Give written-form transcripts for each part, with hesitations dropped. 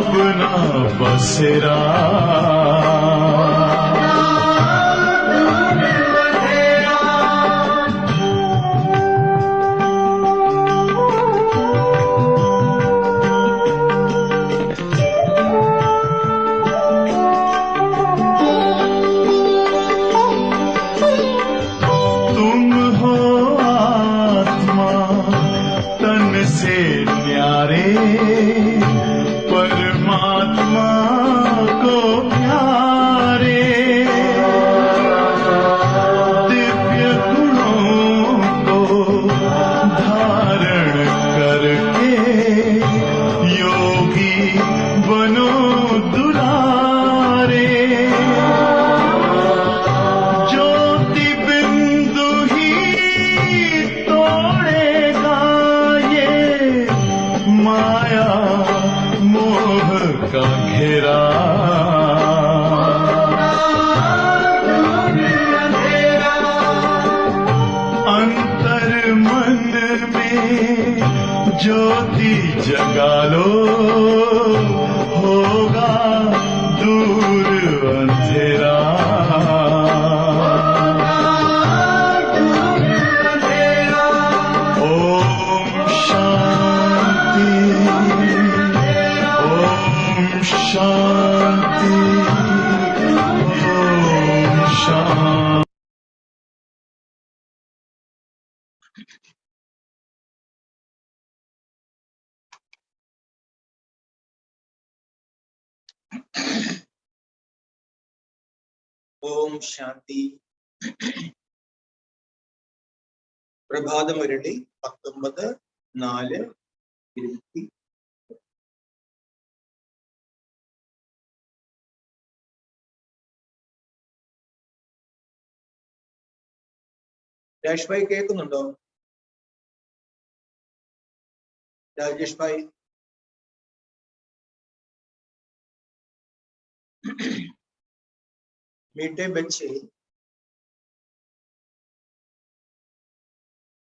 अपना बसेरा तुम हो आत्मा तन से न्यारे परमात्मा को प्यारे दिव्य गुणों को धारण करके योगी बनो दुलारे ज्योति बिंदु ही तोड़ेगा ये माया मोह का घेरा अंतर मन में ज्योति जगा लो होगा दूर अंधेरा ओम शांति ओम शांति ओम शांति। ഓം ശാന്തി. പ്രഭാതമുരളി 19/4/20. രാജേഷ് ഭായി കേൾക്കുന്നുണ്ടോ? രാജേഷ് ഭായി मीठे बच्चे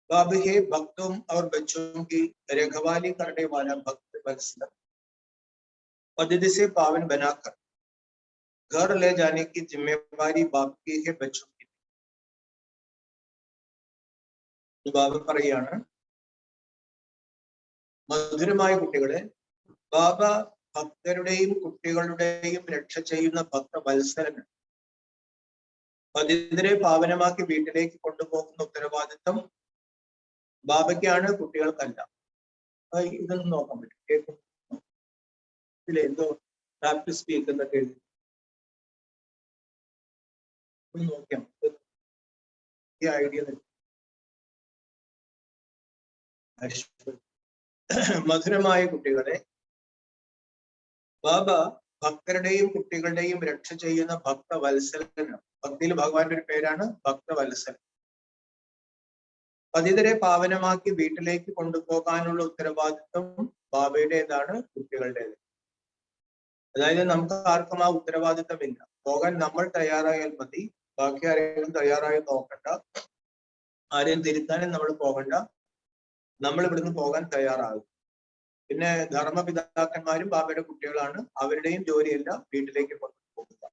बाब है भक्तों और बच्चों की रखवाली करने वाला भक्त वत्सल पद्धति से पावन बनाकर घर ले जाने की जिम्मेवारी बाप की है बच्चों की. ബാബ പറയാണ്, മധുരമായ കുട്ടികളെ, ബാബ ഭക്തരുടെയും കുട്ടികളുടെയും രക്ഷ ചെയ്യുന്ന ഭക്തവത്സരൻ. പതിതരെ പാവനമാക്കി വീട്ടിലേക്ക് കൊണ്ടുപോകുന്ന ഉത്തരവാദിത്വം ബാബയ്ക്കാണ്, കുട്ടികൾക്കല്ല. ഇതൊന്നും നോക്കാൻ പറ്റും. കേൾക്കും ഇതിലെന്തോ പ്രാക്ടീസ് സ്പീക്കുന്നൊക്കെ എഴുതി നോക്കാം. ഈ ഐഡിയ മധുരമായ കുട്ടികളെ, ബാബ ഭക്തരുടെയും കുട്ടികളുടെയും രക്ഷ ചെയ്യുന്ന ഭക്തവത്സലനാണ്. ഭക്തിയിൽ ഭഗവാന്റെ ഒരു പേരാണ് ഭക്തവത്സലൻ. പതിതരെ പാവനമാക്കി വീട്ടിലേക്ക് കൊണ്ടുപോകാനുള്ള ഉത്തരവാദിത്വം ബാബയുടേതാണ്, കുട്ടികളുടേത്. അതായത് നമുക്ക് ആർക്കും ആ ഉത്തരവാദിത്വമില്ല. പോകാൻ നമ്മൾ തയ്യാറായാൽ മതി. ബാക്കി ആരെങ്കിലും തയ്യാറായി നോക്കണ്ട. ആരെയും തിരുത്താനും നമ്മൾ പോകണ്ട. നമ്മൾ ഇവിടുന്ന് പോകാൻ തയ്യാറാകും. പിന്നെ ധർമ്മപിതാക്കന്മാരും ബാബയുടെ കുട്ടികളാണ്. അവരുടെയും ജോലിയല്ല വീട്ടിലേക്ക് കൊണ്ടുപോകുക.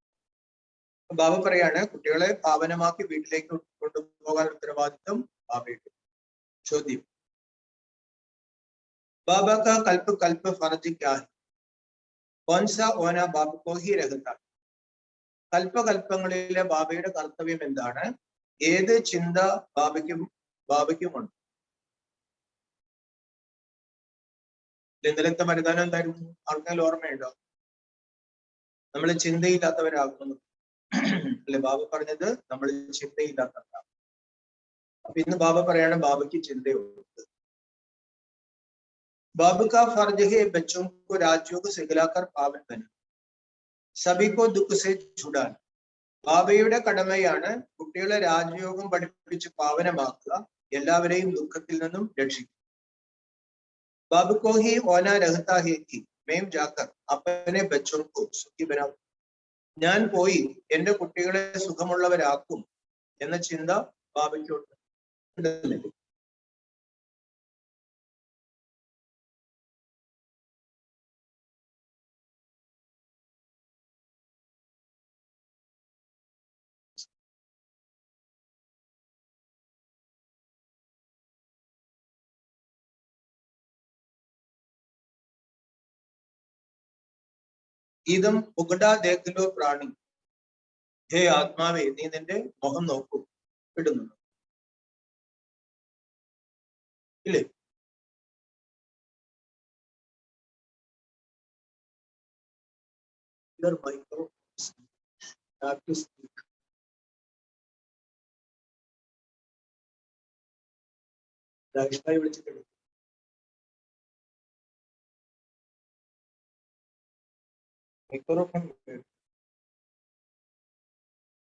ബാബ പറയാണ്, കുട്ടികളെ പാവനമാക്കി വീട്ടിലേക്ക് കൊണ്ടുപോകാൻ ഉത്തരവാദിത്വം ബാബയുടെ. ചോദ്യം, ബാബ കാ കൽപ്പ് കൽപ്പ് ഫർജ് ക്യാ ഹൈ? കौन सा ഓന ബാബ കോ ഹി രഹതാ? കൽപ്പകൽപ്പങ്ങളിലെ ബാബയുടെ കർത്തവ്യം എന്താണ്? ഏത് ചിന്ത ബാബയ്ക്കുമുണ്ട്? ഇന്നലത്തെ മരുദാനം എന്തായിരുന്നു? ആർക്കെങ്കിലും ഓർമ്മയുണ്ടോ? നമ്മൾ ചിന്തയില്ലാത്തവരാകുന്നു അല്ലെ ബാബ പറഞ്ഞത്? നമ്മൾ ചിന്തയില്ലാത്തവരാണ്. അപ്പൊ ഇന്ന് ബാബ പറയാണ്, ബാബയ്ക്ക് ചിന്തയുണ്ട്. ബാബ കാ ഫർജ് ഹെ ബच्चों को राजयोग सिखलाकर पावन बना सभी को दुख से छुड़ाना. ബാബയുടെ കടമയാണ് കുട്ടികളെ രാജയോഗം പഠിപ്പിച്ച് പാവനമാക്കുക, എല്ലാവരെയും ദുഃഖത്തിൽ നിന്നും രക്ഷിക്കുക. बाब को ही होना रहता है कि मैं जाकर अपने बच्चों को सुखी बनाऊं. ഞാൻ പോയി എന്റെ കുട്ടികളെ സുഖമുള്ളവരാക്കും എന്ന ചിന്ത ബാബയ്ക്കുണ്ട്. ഇതം മുകുട ദേഖലോ പ്രാണി. ഹേ ആത്മാവേ, നീ നിന്റെ മുഖം നോക്കൂ. ഇടുന്നുണ്ട് ഇല്ലേ? മൈക്രോ വിളിച്ചിട്ടുണ്ട്.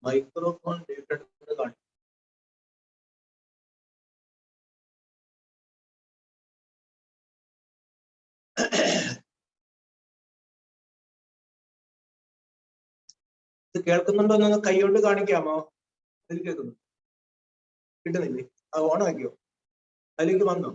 മൈക്രോഫോൺ കാണും. ഇത് കേൾക്കുന്നുണ്ടോ എന്നൊന്ന് കൈകൊണ്ട് കാണിക്കാമോ? അതിൽ കേൾക്കുന്നു കിട്ടുന്നില്ലേ? അത് ഓണാക്കിയോ? അതിലേക്ക് വന്നോ?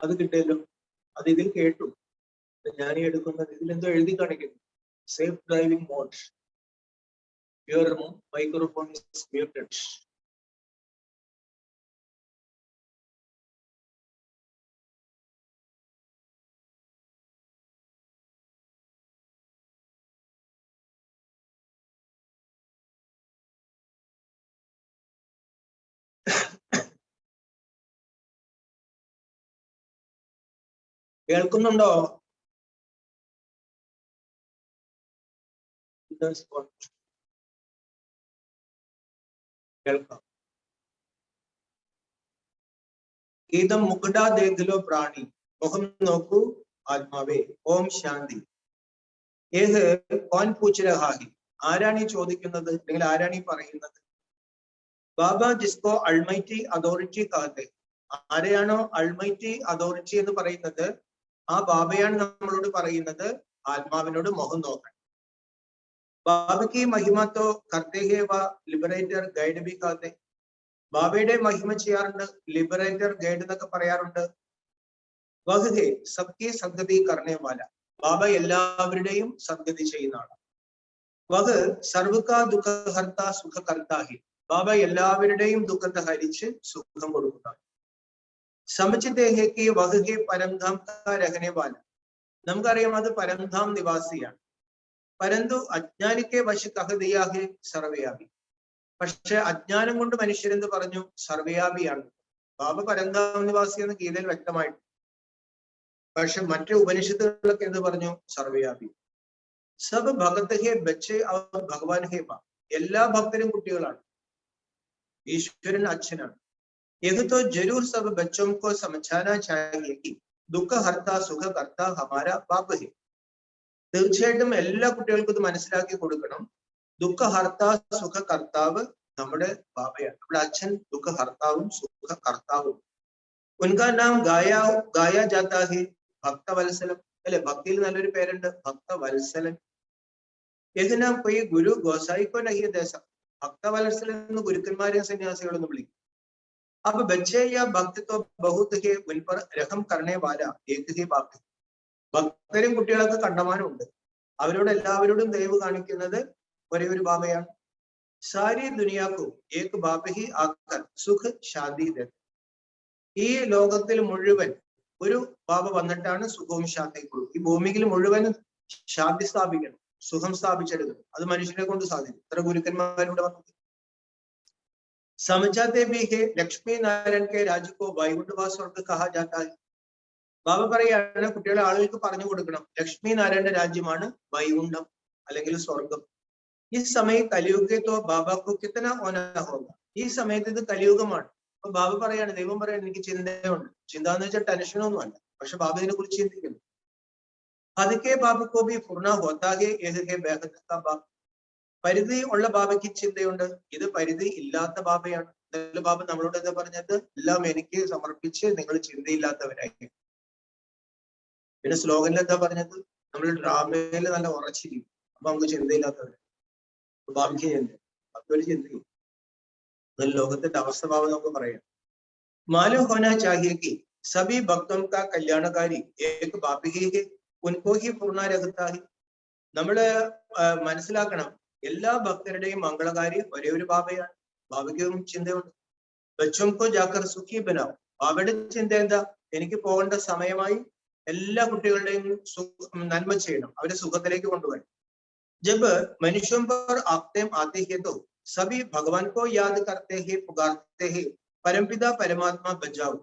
അത് കിട്ടിയല്ലോ. അത് ഇതിൽ കേട്ടു. ഞാൻ എടുക്കുന്നത് ഇതിലെന്തോ എഴുതി കാണിക്കുന്നു. Safe driving mode. Your microphone is muted. കേൾക്കുന്നുണ്ടോ? കേൾക്കാം. ഗീതം മുകുട ദേഖലോ പ്രാണി. മുഖം നോക്കൂ ആത്മാവേ. ഓം ശാന്തി. ഏത് കോൻ പൂച്ച് രഹാ ഹി. ആരാണ് ഈ ചോദിക്കുന്നത്, അല്ലെങ്കിൽ ആരാണ് ഈ പറയുന്നത്? ബാബ ജിസ്കോ അൾമൈറ്റി അതോറിറ്റി കാത്തെ. ആരെയാണോ അൾമൈറ്റി അതോറിറ്റി എന്ന് പറയുന്നത്, ആ ബാബയാണ് നമ്മളോട് പറയുന്നത് ആത്മാവിനോട് മുഖം നോക്കണം. ബാബയ്ക്ക് മഹിമത്തോ കർത്തേഹേവ ലിബറേറ്റർ ഗൈഡ് ബി കാത്തെ. ബാബയുടെ മഹിമ ചെയ്യാറുണ്ട്, ലിബറേറ്റർ ഗൈഡ് എന്നൊക്കെ പറയാറുണ്ട്. വഹ്ഹേ സബ്കി സദ്ഗതി കർണേ വാല. ബാബ എല്ലാവരുടെയും സദ്ഗതി ചെയ്യുന്ന ആളാണ്. വഹ് സർവ്വക ദുഃഖഹർത്ത സുഖകർത്താഹി. ബാബ എല്ലാവരുടെയും ദുഃഖത്തെ ഹരിച്ച് സുഖം കൊടുക്കുന്നതാണ്. സമചിതേഹയ്ക്ക് വഹ്ഹേ പരംധാം രഹനെ വാല. നമുക്കറിയാം അത് പരംധാം നിവാസിയാണ്. പരന്തു അജ്ഞാനിക്കെ വശ കഹദിയാഹെ സർവ്വയാപി. പക്ഷെ അജ്ഞാനം കൊണ്ട് മനുഷ്യരെന്ത് പറഞ്ഞു? സർവ്വയാപിയാണ്. ബാബ പരന്ധാം നിവാസി എന്ന് ഗീതയിൽ വ്യക്തമായിട്ട്. പക്ഷെ മറ്റു ഉപനിഷത്തുകളൊക്കെ എന്ത് പറഞ്ഞു? സർവ്വയാപി. സബ് ഭഗത് ഹേ ബച്ചെ അവർ ഭഗവാൻ ഹേ ബാ. എല്ലാ ഭക്തരും കുട്ടികളാണ്, ഈശ്വരൻ അച്ഛനാണ്. യഹ് ജരൂർ സബ് ബച്ചോം കോ സമझाना चाहिए कि ദുഃഖ ഹർത്ത സുഖ കർത്ത ഹമാര ബാപ്പ് ഹേ. തീർച്ചയായിട്ടും എല്ലാ കുട്ടികൾക്കും ഇത് മനസ്സിലാക്കി കൊടുക്കണം. ദുഃഖ ഹർത്ത സുഖ കർത്താവ് നമ്മുടെ ബാബയാണ്, നമ്മുടെ അച്ഛൻ ദുഃഖ ഹർത്താവും സുഖ കർത്താവും. ഉൻകാ നാം ഗായ ജാതാ ഹേ ഭക്തവത്സലം. അല്ലെ, ഭക്തിയിൽ നല്ലൊരു പേരുണ്ട്, ഭക്തവത്സലൻ. ഇതിനാ പോയി ഗുരു ഗോസായിക്കോ നഹിയ ദേശം. ഭക്തവത്സലൻ എന്ന് ഗുരുക്കന്മാരെയും സന്യാസികളൊന്നും വിളിക്കും. അപ്പൊ ബച്ചേ യാ ഭക്തിത്വ ബഹുത് ഹേ ഉൻ പർ രഹം കർണേ വാല ഏക് ഹി ബാപ്പ്. ഭക്തരും കുട്ടികളൊക്കെ കണ്ടമാനമുണ്ട്, അവരോട് എല്ലാവരോടും ദയവ് കാണിക്കുന്നത് ഒരേ ഒരു ബാബയാണ്. സാരി ദുനിയാക്കു ഏക് ബാബ ഹി ആക്കർ സുഖ് ശാന്തി ദേ. ഈ ലോകത്തിൽ മുഴുവൻ ഒരു ബാബ വന്നിട്ടാണ് സുഖവും ശാന്തിയും കൊടുക്കും. ഈ ഭൂമിയിൽ മുഴുവൻ ശാന്തി സ്ഥാപിക്കണം, സുഖം സ്ഥാപിച്ചെടുക്കണം. അത് മനുഷ്യനെ കൊണ്ട് സാധിക്കും. ഇത്ര ഗുരുക്കന്മാരുടെ വന്നത്. സമझाते भी है ലക്ഷ്മി നാരായൺ കെ രാജ് കോ വൈകുണ്ഠവാ സ്വർഗ്ഗ കഹാ ജാതാ ഹൈ. ബാബ പറയാണ്, കുട്ടികളെ ആളുകൾക്ക് പറഞ്ഞു കൊടുക്കണം, ലക്ഷ്മി നാരായണന്റെ രാജ്യമാണ് വൈകുണ്ഠം അല്ലെങ്കിൽ സ്വർഗം. ഈ സമയം കലിയുഗത്തോ ബാബാക്കോ കിത്തന ഓന ഹോഗ. ഈ സമയത്ത് ഇത് കലിയുഗമാണ്. അപ്പൊ ബാബ പറയാണ്, ദൈവം പറയാണ്, എനിക്ക് ചിന്തയുണ്ട്. ചിന്ത എന്ന് വെച്ചാൽ ടെൻഷനൊന്നും അല്ല, പക്ഷെ ബാബ ഇതിനെ കുറിച്ച് ചിന്തിക്കുന്നു. അതൊക്കെ ബാബക്കോ ബി പൂർണ്ണ ഹോത്താകെ ഏതൊക്കെ ബേഹത്ത ബാബ. പരിധി ഉള്ള ബാബയ്ക്ക് ചിന്തയുണ്ട്, ഇത് പരിധി ഇല്ലാത്ത ബാബയാണ്. ബാബ നമ്മളോട് എന്താ പറഞ്ഞത്? എല്ലാം എനിക്ക് സമർപ്പിച്ച് നിങ്ങൾ ചിന്തയില്ലാത്തവരായി. പിന്നെ സ്ലോഗനിൽ എന്താ പറഞ്ഞത്? നമ്മൾ ഡ്രാമയിൽ നല്ല ഉറച്ചിരിക്കും, അപ്പൊ നമുക്ക് ചിന്തയില്ലാത്തവരായി. ബാബയ്ക്ക് ചിന്ത, അതൊരു ചിന്തയും. ലോകത്തിന്റെ അവസ്ഥഭാവം നമുക്ക് പറയാം. മാലൂം ഹോനാ ചാഹിയെ കി സഭി ഭക്തോं का कल्याणकारी एक बाप ही है, उनको ही पूर्ण रखता है. നമ്മള് മനസ്സിലാക്കണം, എല്ലാ ഭക്തരുടെയും മംഗളകാരി ഒരേ ഒരു ബാബയാണ്. ബാബയ്ക്കും ചിന്തയുണ്ട്. ബച്ചോംകോ ജാക്കർ സുഖി ബനാവും. ബാബയുടെ ചിന്ത എന്താ? എനിക്ക് പോകേണ്ട സമയമായി, എല്ലാ കുട്ടികളുടെയും നന്മ ചെയ്യണം, അവരെ സുഖത്തിലേക്ക് കൊണ്ടുവരണം. ജബ് മനുഷ്യോं पर आते हैं तो सभी भगवान को याद करते हैं, पुकारते हैं, परमपिता परमात्मा बचाओ.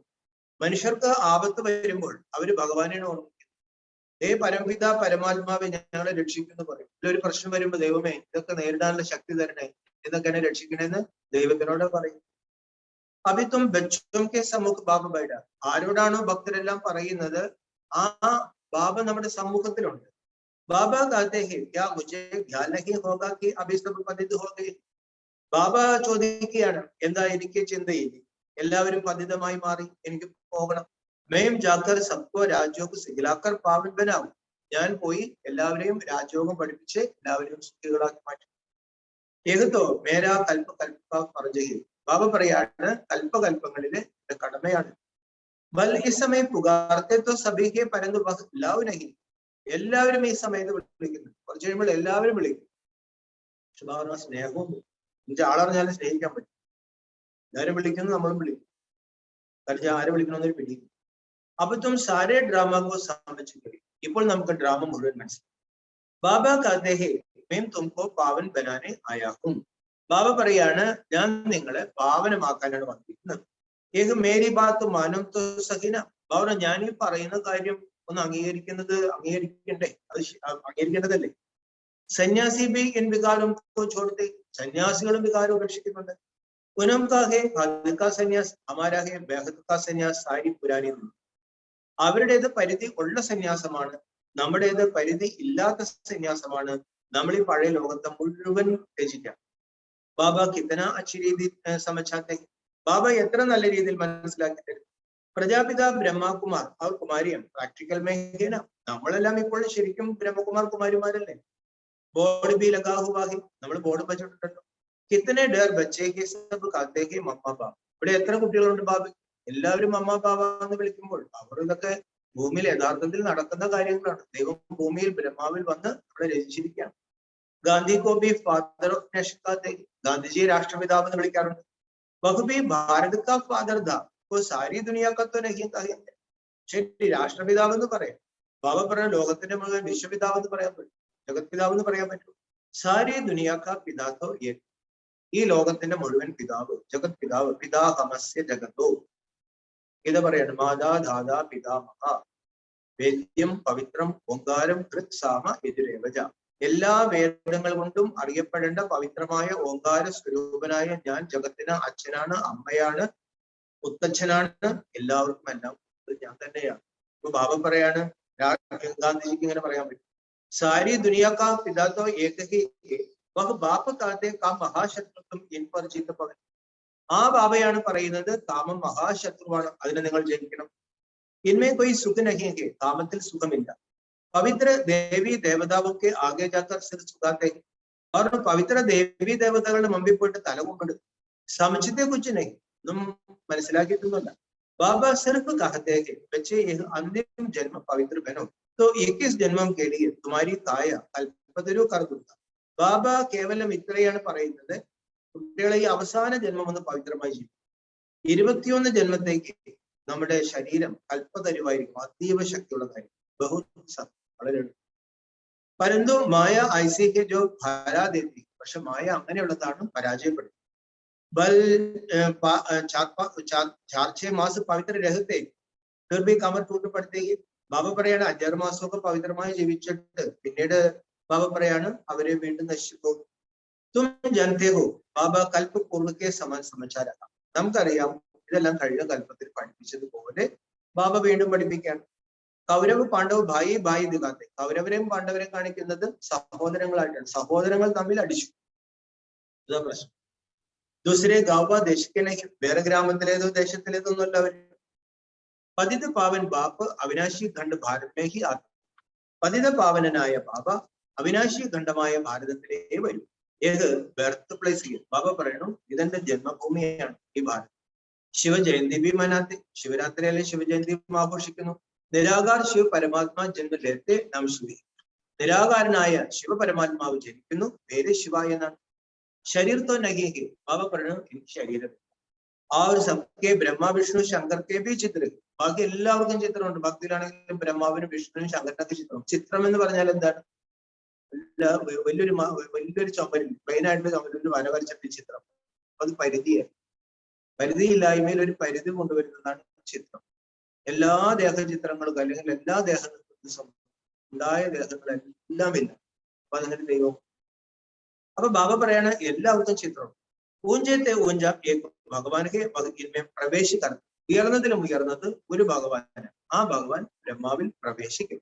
മനുഷ്യർക്ക് ആപത്ത് വരുമ്പോൾ അവര് ഭഗവാനെയാണ് ഓർമ്മിക്കുന്നത്. പരംപിത പരമാത്മാവെ ഞങ്ങളെ രക്ഷിക്കുന്നു പറയും. ഇതിലൊരു പ്രശ്നം വരുമ്പോ ദൈവമേ ഇതൊക്കെ നേരിടാനുള്ള ശക്തി തരണേ, ഇതൊക്കെ എന്നെ രക്ഷിക്കണേന്ന് ദൈവത്തിനോട് പറയും. അഭിത്വം ബച്ചോം കെ സമ്മുഖ് ബാബ ബൈഡ. ആരോടാണോ ഭക്തരെല്ലാം പറയുന്നത് ആ ബാബ നമ്മുടെ സമൂഹത്തിലുണ്ട്. ബാബ कहते हैं क्या मुझे ख्याल नहीं होगा कि अभी सब पतित हो गए. ബാബ ചോദിക്കുകയാണ്, എന്താ എനിക്ക് ചിന്തയില്ല, എല്ലാവരും പതിതമായി മാറി, എനിക്ക് പോകണം. മേം ജാക്കർ സബ്കോ രാജയോഗ സിഖിലാക്കർ പാവൻ ബനാവും. ഞാൻ പോയി എല്ലാവരെയും രാജയോഗം പഠിപ്പിച്ച് എല്ലാവരെയും സുഖികളാക്കി മാറ്റും. ഏകത്തോ മേരാ കൽപ്പ കൽപ്പ പറഞ്ഞു. ബാബ പറയാണ്, കൽപ്പകൽപ്പങ്ങളിലെ എന്റെ കടമയാണ്. ബൽ ഈ സമയം പുകാർത്തെ തോ സഭയ്ക്ക് പരന്തു ലവ് നഹി. എല്ലാവരും ഈ സമയത്ത് വിളിക്കുന്നു. കുറച്ച് കഴിയുമ്പോൾ എല്ലാവരും വിളിക്കും. പക്ഷെ സ്നേഹവും എനിക്ക് ആളറിഞ്ഞാലും സ്നേഹിക്കാൻ പറ്റും. എല്ലാവരും വിളിക്കുന്നു, നമ്മളും വിളിക്കും. കാരണം ആരെ വിളിക്കണമെന്നൊരു പിടിക്കും. അപ്പൊ തും സാരേ ഡ്രാമകോ സമझ गए. ഇപ്പോൾ നമുക്ക് ഡ്രാമ മുഴുവൻ മനസ്സിലായി. ബാബ कहते हैं मैं तुमको पावन बनाने आया हूं. ബാബ പറയാണ്, ഞാൻ നിങ്ങളെ പാവനമാക്കാനാണ് വന്നിരിക്കുന്നത്. ഏത് മേരി ബാത്ത് മാനം തോ സഹിന. ബാബ, ഞാൻ ഈ പറയുന്ന കാര്യം ഒന്ന് അംഗീകരിക്കണ്ടേ? അത് അംഗീകരിക്കേണ്ടതല്ലേ? സന്യാസി ബി എൻ വികാരം ചോടത്തെ. സന്യാസികളും വികാരം ഉപേക്ഷിക്കുന്നുണ്ട്. പുനം കാഹെ ഭാരത് സന്യാസ് ഹമാരാഹെ ബേഹത് സന്യാസ് സാരി പുരാനി. അവരുടേത് പരിധി ഉള്ള സന്യാസമാണ്, നമ്മുടേത് പരിധി ഇല്ലാത്ത സന്യാസമാണ്. നമ്മൾ ഈ പഴയ ലോകത്തെ മുഴുവൻ ത്യജിക്കാം. ബാബ കിത്തന അച്ഛ രീതി സമച്ചാത്തെ. ബാബ എത്ര നല്ല രീതിയിൽ മനസ്സിലാക്കി തരും. പ്രജാപിത ബ്രഹ്മകുമാർ അവർ കുമാരിയാണ്. പ്രാക്ടിക്കൽ മേഖല നമ്മളെല്ലാം ഇപ്പോൾ ശരിക്കും ബ്രഹ്മകുമാർ കുമാരിമാരല്ലേ? ബോർഡ് ബി ലഗാ ഹുവാ ഹെ. നമ്മൾ ബോർഡ് വെച്ചിട്ടുണ്ടല്ലോ. കിത്തനെ ഡർ ബച്ചേ കെ സബ് കാത്തേ കെ മമ്മ ബാബ. ഇവിടെ എത്ര കുട്ടികളുണ്ട് ബാബ? എല്ലാവരും അമ്മ ബാബ എന്ന് വിളിക്കുമ്പോൾ അവർ ഇതൊക്കെ ഭൂമിയിൽ യഥാർത്ഥത്തിൽ നടക്കുന്ന കാര്യങ്ങളാണ്. ദൈവം ഭൂമിയിൽ ബ്രഹ്മാവിൽ വന്ന് നമ്മളെ രചിച്ചിരിക്കുകയാണ്. ഗാന്ധി കോ ബി ഫാദർ ഓഫ് നേഷൻ കാത്തേ. ഗാന്ധിജിയെ രാഷ്ട്രപിതാവ് എന്ന് വിളിക്കാറുണ്ട്. വഹുബി ഭാരത് കാ ഫാദർ ഥാ. സാരി ദുനിയാക്കത്തോ നഹി കഹേ. ശരി, രാഷ്ട്രപിതാവ് എന്ന് പറയാം. ബാബ പറഞ്ഞ ലോകത്തിന്റെ മുഴുവൻ വിശ്വപിതാവ് എന്ന് പറയാൻ പറ്റും, ജഗത് പിതാവ് എന്ന് പറയാൻ പറ്റും. സാരി ദുനിയാക്ക പിതാത്തോ ഏ. ഈ ലോകത്തിന്റെ മുഴുവൻ പിതാവ് ജഗത് പിതാവ്. പിതാഹമസ്യ ജഗതോ. ഇത് പറയാണ്, മാതാ ദാദാ പിതാമഹ വേദ്യം പവിത്രം ഓങ്കാരം കൃത് സാമ എതിരേവജ. എല്ലാ വേദങ്ങൾ കൊണ്ടും അറിയപ്പെടേണ്ട പവിത്രമായ ഓങ്കാര സ്വരൂപനായ ഞാൻ ജഗത്തിന് അച്ഛനാണ്, അമ്മയാണ്, മുത്തച്ഛനാണ്, എല്ലാവർക്കും എല്ലാം ഞാൻ തന്നെയാണ്. ഇപ്പൊ ബാബ പറയാണ്, ഗാന്ധിജിക്ക് ഇങ്ങനെ പറയാൻ പറ്റും. സാരി ദുനിയാക്കാ പിതാത്തോ ഏകഹി വഹ് ബാപ്പ കാത്തെ കാ മഹാശത്രുത്വം ഇൻ പർ ജീത്ത പവൻ. ആ ബാബയാണ് പറയുന്നത്, കാമം മഹാശത്രുവാണ്, അതിനെ നിങ്ങൾ ജയിക്കണം. ഇൻമേ കൊയ് സുഖ നഹിയെങ്കിൽ, കാമത്തിൽ സുഖമില്ല. പവിത്ര ദേവി ദേവതാവൊക്കെ ആകെ ജാക്കർ സിർ സുഖാത്തെ. അവർ പവിത്ര ദേവി ദേവതകളുടെ മുമ്പിൽ പോയിട്ട് തല കൊണ്ടിടും. സമചിത്തെ കുറിച്ച് നഹി, ഒന്നും മനസ്സിലാക്കിയിട്ടൊന്നുമല്ല. ബാബ സിർഫ് കഹത്തെ ഹെ ബच्चे ये अंतिम जन्म पवित्र बनो तो 21 जन्मों के लिए तुम्हारी കായ കൽപ്പതരു കർ ദൂംഗാ. ബാബ കേവലം ഇത്രയാണ് പറയുന്നത്, കുട്ടികളെ ഈ അവസാന ജന്മം ഒന്ന് പവിത്രമായി ചെയ്യും. 21 ജന്മത്തേക്ക് നമ്മുടെ ശരീരം കൽപ്പതരുവായിരിക്കും, അതീവ ശക്തിയുള്ള കാര്യം. വളരെ പരന്തു മായ ഐസിക്ക് ജോ ഭാരാദേത്തി. പക്ഷെ മായ അങ്ങനെയുള്ളതാണ്, പരാജയപ്പെടും. ബൽ 4-6 മാസം പവിത്ര രഹത്തെ ഫിർ ഭി കമർ ടൂട്ട് പടുത്തേക്ക്. ബാബ പറയാണ്, 5-6 മാസമൊക്കെ പവിത്രമായി ജീവിച്ചിട്ട് പിന്നീട് ബാബ പറയാണ് അവരെ വീണ്ടും നശിച്ചു പോകും. തും ജനത്തെ ഹോ ബാബ കൽപ്പ പൂർവ്വക്കെ സമാൻ സമാചാരം. നമുക്കറിയാം ഇതെല്ലാം കഴിഞ്ഞ കൽപ്പത്തിൽ പഠിപ്പിച്ചതുപോലെ ബാബ വീണ്ടും പഠിപ്പിക്കുകയാണ്. കൗരവ് പാണ്ഡവ് ഭായി ഭായി ദിഗാത്തെ. കൗരവരെയും പാണ്ഡവരെയും കാണിക്കുന്നത് സഹോദരങ്ങളായിട്ടാണ്. സഹോദരങ്ങൾ തമ്മിൽ അടിച്ചു, ഇതാ പ്രശ്നം. ദൂസരെ ഗാവ ദേശിക്കണെങ്കിൽ വേറെ ഗ്രാമത്തിലേതോ ദേശത്തിലേതൊന്നുമല്ല അവർ. പതിത പാവൻ ബാപ്പ് അവിനാശി ഖണ്ഡ് ഭാരതമേ ഹി ആത്മ. പതിത പാവനനായ ബാബ അവിനാശി ഖണ്ഡമായ ഭാരതത്തിലേ വരും. ഏത് ബർത്ത് പ്ലേസ് ചെയ്യും. ബാബ പറയണു, ഇതെന്റെ ജന്മഭൂമിയാണ് ഈ ഭാരതം. ശിവജയന്തി ബി മനാത്തെ. ശിവരാത്രിയിലെ ശിവജയന്തി ആഘോഷിക്കുന്നു. നിരാകാർ ശിവ പരമാത്മാ ജന്മ ലേത്തെ നാം ശിവി. നിരാകാരനായ ശിവപരമാത്മാവ് ജനിക്കുന്നു. പേര് ശിവ എന്നാണ്. ശരീരത്തോ നഹി ബാബ പറഞ്ഞു എനിക്ക് ശരീരം. और सबके ब्रह्मा विष्णु शंकर के भी चित्र. ബാക്കി എല്ലാവർക്കും ചിത്രമുണ്ട്. ഭക്തിയിലാണെങ്കിലും ബ്രഹ്മാവിനും വിഷ്ണുവിനും ശങ്കരനൊക്കെ ചിത്രം. ചിത്രം എന്ന് പറഞ്ഞാൽ എന്താണ്? വലിയൊരു ചുമരിൽ പ്ലെയിൻ ആയിട്ടുള്ള ചുമരിൽ വര വരച്ചിട്ട് ചിത്രം. അത് പരിധിയാണ്. പരിധിയില്ലായ്മയിൽ ഒരു പരിധി കൊണ്ടുവരുന്നതാണ് ചിത്രം. എല്ലാ ദേഹചിത്രങ്ങളും അല്ലെങ്കിൽ എല്ലാ ദേഹങ്ങൾക്കും ഉണ്ടായ ദേഹങ്ങളെല്ലാം ഇല്ല. അപ്പൊ അതിന്റെ ദൈവം. അപ്പൊ ബാബ പറയാണ് എല്ലാവർക്കും ചിത്രം. ഊഞ്ചത്തെ ഊഞ്ച ഭഗവാനെ പ്രവേശിക്കണം. ഉയർന്നതിലും ഉയർന്നത് ഒരു ഭഗവാനാണ്. ആ ഭഗവാൻ ബ്രഹ്മാവിൽ പ്രവേശിക്കും.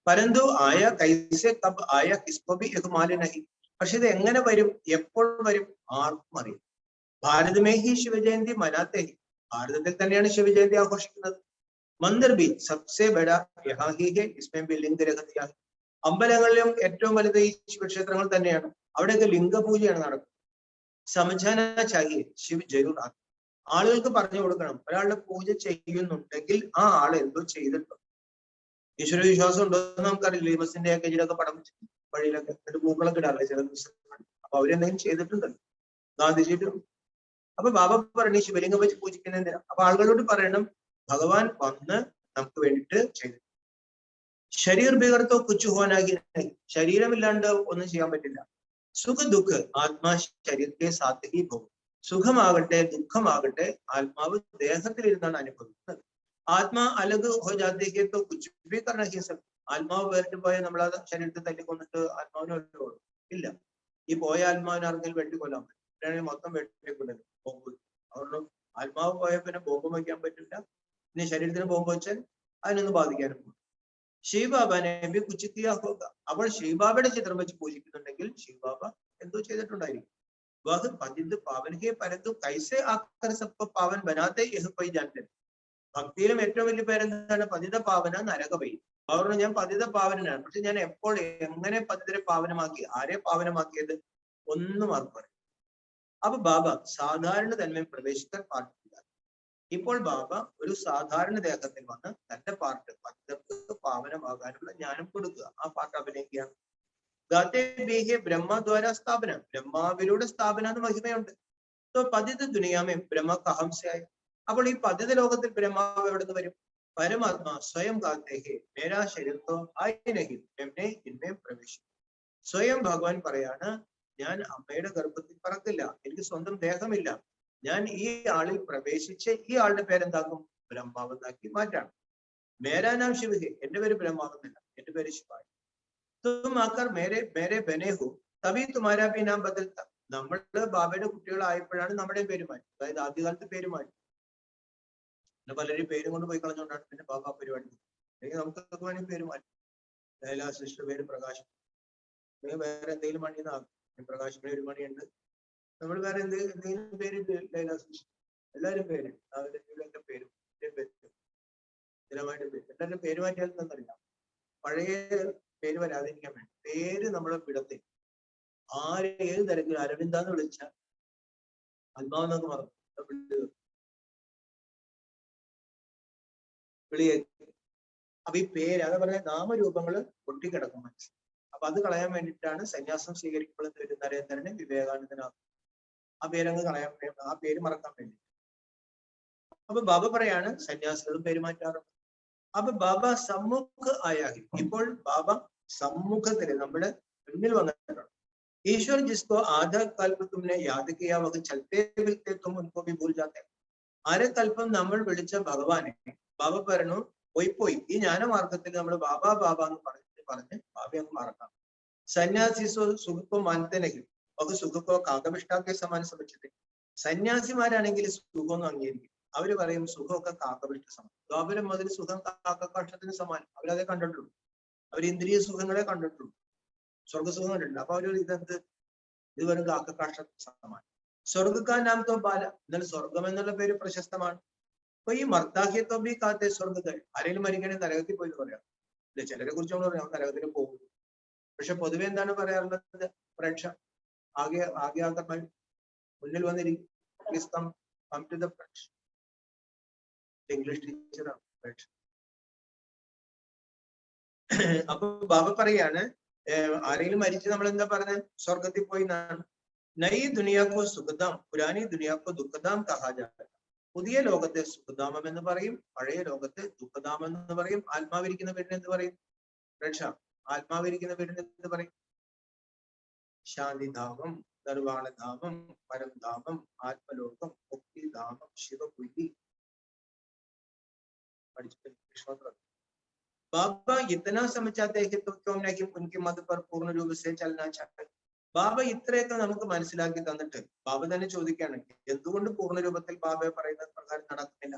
പരന്തു ആയ കൈസെ കബ് ആയ കിസ്കോബി യഹ്മാലിനഹി. പക്ഷെ ഇത് എങ്ങനെ വരും, എപ്പോൾ വരും, ആർക്കും അറിയാം. ഭാരതമേ ഹി ശിവജയന്തി മനാത്തെ ഹി. ഭാരതത്തിൽ തന്നെയാണ് ശിവജയന്തി ആഘോഷിക്കുന്നത്. മന്ദിർ ബി സബ്സെ ബഡ യഹാ ഹി ഹെ ഇസ്മേ ബി ലിംഗ രഹസ്യ. അമ്പലങ്ങളിലും ഏറ്റവും വലുത് ഈ ശിവക്ഷേത്രങ്ങൾ തന്നെയാണ്. അവിടെയൊക്കെ ലിംഗപൂജയാണ് നടക്കുന്നത്. സമജാന ചാഹിയെ ശിവ് ജരൂർ. ആളുകൾക്ക് പറഞ്ഞു കൊടുക്കണം, ഒരാളുടെ പൂജ ചെയ്യുന്നുണ്ടെങ്കിൽ ആ ആൾ എന്തോ ചെയ്തിട്ടുണ്ട്. ഈശ്വര വിശ്വാസം ഉണ്ടോ എന്ന് നമുക്കറിയില്ല. ഈ ബസിന്റെ ഒക്കെ ഇതിലൊക്കെ പടം വഴിയിലൊക്കെ എന്നിട്ട് പൂക്കളൊക്കെ ഇടാറില്ല ചില ദിവസങ്ങൾ. അപ്പൊ അവരെന്തെങ്കിലും ചെയ്തിട്ടുണ്ടല്ലോ. ഗാന്ധിജിയുടെ. അപ്പൊ ബാബ പറഞ്ഞു ശിവലിംഗം വെച്ച് പൂജിക്കുന്നതിന്. അപ്പൊ ആളുകളോട് പറയണം ഭഗവാൻ വന്ന് നമുക്ക് വേണ്ടിയിട്ട് ചെയ്തു. ശരീർ ബിഗർത്തോ കുച്ചു ഹോനാകി. ശരീരമില്ലാണ്ട് ഒന്നും ചെയ്യാൻ പറ്റില്ല. സുഖ ദുഃഖ് ആത്മാ ശരീരത്തെ സാധ്യഹി പോകും. സുഖമാകട്ടെ ദുഃഖമാകട്ടെ ആത്മാവ് ദേഹത്തിലിരുന്നാണ് അനുഭവിക്കുന്നത്. ആത്മാ അലഗ് ഹോ ജാത്തേക്കോ കുച്ച് ഭി കർണ ഹി സക്. ആത്മാവ് വേറിട്ട് പോയാൽ നമ്മൾ ആ ശരീരത്തെ തല്ലിക്കൊന്നിട്ട് ആത്മാവിനെ വെട്ടുകൊള്ളു ഇല്ല. ഈ പോയ ആത്മാവിനെ ആർക്കെങ്കിലും വെട്ടിക്കൊല്ലാൻ പറ്റും. മൊത്തം വെട്ടിക്കൊല്ലു ബോംബ്. അതുകൊണ്ട് ആത്മാവ് പോയാൽ പിന്നെ ബോംബ് വയ്ക്കാൻ പറ്റില്ല. ഇനി ശരീരത്തിന് ബോംബ് വെച്ചാൽ അതിനൊന്നും ബാധിക്കാനും പോകും. ശിവബാബനെ ബി കുച്ചിത്തിയാ ഹോക. അപ്പോൾ ശിവബാബയുടെ ചിത്രം വെച്ച് പൂജിക്കുന്നുണ്ടെങ്കിൽ ശിവബാബ എന്തോ ചെയ്തിട്ടുണ്ടായിരിക്കും. വഹ് പതിത് പാവൻ ഹേ പരന്തു കൈസെ ആക്കർ സബ്കോ പാവൻ ബനാത്തെ യഹ് കോയി ജാനത്തെ. ഭക്തിയിലും ഏറ്റവും വലിയ പേരെന്താണ്? പതിത പാവന നരകവൈ. അവർ ഞാൻ പതിത പാവനാണ്. പക്ഷെ ഞാൻ എപ്പോൾ എങ്ങനെ പതിതരെ പാവനമാക്കി, ആരെ പാവനമാക്കിയത് ഒന്നും ആർക്കും പറയും. അപ്പൊ ബാബ സാധാരണ തന്മേ പ്രവേശിക്കാൻ പാടില്ല. ഇപ്പോൾ ബാബ ഒരു സാധാരണ ദേഹത്തിൽ വന്ന് തന്റെ പാർട്ട് പതിതർക്ക് പാവനമാകാനുള്ള ജ്ഞാനം കൊടുക്കുക. ആ പാട്ട് അഭിനയിക്കുകയാണ്. ഗാത്തെ ബേഹെ ബ്രഹ്മദ്വാര സ്ഥാപന. ബ്രഹ്മാവിലൂടെ സ്ഥാപന എന്ന് മഹിമയുണ്ട്. പതിത ദുനിയാമേ ബ്രഹ്മ കഹംസയായി. അപ്പോൾ ഈ പതിത ലോകത്തിൽ ബ്രഹ്മാവ് എവിടെ നിന്ന് വരും? പരമാത്മാ സ്വയം കാത്തേഹെ മേരാ ശരീരത്തോ ആയിനഹി എന്നെ ഇന്നേ പ്രവേശിക്കും. സ്വയം ഭഗവാൻ പറയാണ്, ഞാൻ അമ്മയുടെ ഗർഭത്തിൽ പറക്കില്ല, എനിക്ക് സ്വന്തം ദേഹമില്ല. ഞാൻ ഈ ആളിൽ പ്രവേശിച്ച് ഈ ആളുടെ പേരെന്താക്കും? ബ്രഹ്മാവെന്നാക്കി മാറ്റാണ്. മേരാ നാം ശിവഹെ. എന്റെ പേര് ബ്രഹ്മാവെന്നല്ല, എന്റെ പേര് ശിവായി. തും ആക്കർ മേരെ മേരെ ബനേഹു തബി തുമാരാ ഭി നാം ബദൽത്ത. നമ്മള് ബാബയുടെ കുട്ടികളായപ്പോഴാണ് നമ്മുടെ പേര് മാറ്റി. അതായത് ആദ്യകാലത്ത് പേര് മാറ്റി. പിന്നെ പലരും പേരും കൊണ്ട് പോയി കളഞ്ഞുകൊണ്ടാണ് പിന്നെ ബാബ പരിപാടി. അല്ലെങ്കിൽ നമുക്ക് വേണമെങ്കിൽ പേര് മാറ്റി. ലൈല സിസ്റ്റർ പേര് പ്രകാശം, അല്ലെങ്കിൽ വേറെ എന്തെങ്കിലും മണിന്നാകും. പ്രകാശ് ഒരു മണിയുണ്ട്. നമ്മൾ വേറെ എന്തെങ്കിലും പേര് ലൈല സിസ്റ്റർ. എല്ലാവരും പേര് അവരുടെ പേരും സ്ഥിരമായിട്ട് പേര്. എല്ലാവരും പേര് മാറ്റിയാൽ തന്നറിയില്ല. പഴയ പേര് വരാതിരിക്കാൻ വേണ്ടി പേര് നമ്മളെ വിടത്തിൽ ആര് ഏത് തരത്തിൽ അരവിന്ദാന്ന് വിളിച്ചാൽ ആത്മാവെന്നൊക്കെ പറഞ്ഞു വിളിയെ. അപ്പൊ ഈ പേര് അതാ പറഞ്ഞ നാമരൂപങ്ങള് പൊട്ടിക്കിടക്കും മനസ്സിൽ. അപ്പൊ അത് കളയാൻ വേണ്ടിയിട്ടാണ് സന്യാസം സ്വീകരിക്കുമ്പോൾ നരേന്ദ്രനെ വിവേകാനന്ദനാകും. ആ പേരങ്ങ് കളയാൻ വേണ്ടി, ആ പേര് മറക്കാൻ വേണ്ടി. അപ്പൊ ബാബ പറയാണ് സന്യാസികളും പേരുമാറ്റാറുണ്ട്. അപ്പൊ ബാബ സമ്മുഖ ആയാഹി. ഇപ്പോൾ ബാബ സമ്മുഖത്തില് നമ്മുടെ മുന്നിൽ വന്നിട്ടുണ്ട്. ഈശ്വർ ജിസ്കോ ആധാ കൽപ്പ് തുമ്നെ യാദ് കിയാ വഹ് ചലത്തെ മിൽത്തെ തും ഉनको भी भूल जाते. അരക്കൽപ്പം നമ്മൾ വിളിച്ച ഭഗവാനെ ബാബ പറഞ്ഞു പോയി ഈ ജ്ഞാനമാർഗത്തിൽ നമ്മൾ ബാബ ബാബ എന്ന് പറഞ്ഞ് ബാബയെ അങ്ങ് മറക്കാം. സന്യാസി സുഖക്കോ മാനത്തനെങ്കിൽ വഹ് സുഖക്കോ കാക്കപിഷ്ടാക്കെ സമാനം സമച്ചിട്ട്. സന്യാസിമാരാണെങ്കിൽ സുഖമൊന്നും അംഗീകരിക്കും. അവര് പറയും സുഖമൊക്കെ കാക്കപിഷ്ട സമാനം. ദ്വാപരം മുതൽ സുഖം കാക്കകാഷ്ടത്തിന് സമാനം. അവരതേ കണ്ടിട്ടുള്ളൂ. അവർ ഇന്ദ്രിയ സുഖങ്ങളെ കണ്ടിട്ടുള്ളൂ, സ്വർഗസുഖം കണ്ടിട്ടുണ്ട്. അപ്പൊ അവര് ഇത് വെറും കാക്കകാഷ്ടത്തിന് സമാനം. സ്വർഗക്കാൻ നാം തോ ബാല. എന്നാൽ സ്വർഗം എന്നുള്ള പേര് പ്രശസ്തമാണ്. അപ്പൊ ഈ മർത്താഹ്യത്വം ഈ കാത്തെ സ്വർഗത്തിൽ ആരെങ്കിലും മരിക്കണേ നരകത്തിൽ പോയി പറയാം. ഇല്ല, ചിലരെ കുറിച്ച് നമ്മൾ പറയാം നരകത്തിന് പോകും. പക്ഷെ പൊതുവെ എന്താണ് പറയാറുള്ളത്? പ്രേക്ഷ ആകെ മുന്നിൽ വന്നിരിക്കും. ഇംഗ്ലീഷ് ടീച്ചറാണ് പ്രേക്ഷ. അപ്പൊ ബാബ പറയാണ് ആരെങ്കിലും മരിച്ച് നമ്മൾ എന്താ പറഞ്ഞത്? സ്വർഗത്തിൽ പോയി എന്നാണ്. നയി ദുനിയാക്കോ സുഖദാം പുരാനി ദുനിയാക്കോ ദുഃഖദാം കഹാജാ. പുതിയ ലോകത്തെ സുഖധാമം എന്ന് പറയും, പഴയ ലോകത്തെ ദുഃഖധാമം എന്ന് പറയും. ആത്മാവിരിക്കുന്ന വീടിന് എന്ത് പറയും? രക്ഷ. ആത്മാവിരിക്കുന്ന വീടിന് എന്ത് പറയും? ശാന്തിധാമം, നിർവാണധാമം, പരംധാമം, ആത്മലോകം, മുക്തിധാമം, ശിവപുരി. പഠിച്ചു. ബാബ ഇത്തന സമझ चाहते हैं तो क्यों नहीं उनके मत पर पूर्ण रूप से चलना चाहते. ബാബ ഇത്രയൊക്കെ നമുക്ക് മനസ്സിലാക്കി തന്നിട്ട് ബാബ തന്നെ ചോദിക്കുകയാണ്, എന്തുകൊണ്ട് പൂർണ്ണ രൂപത്തിൽ ബാബയെ പറയുന്ന പ്രകാരം നടക്കുന്നില്ല?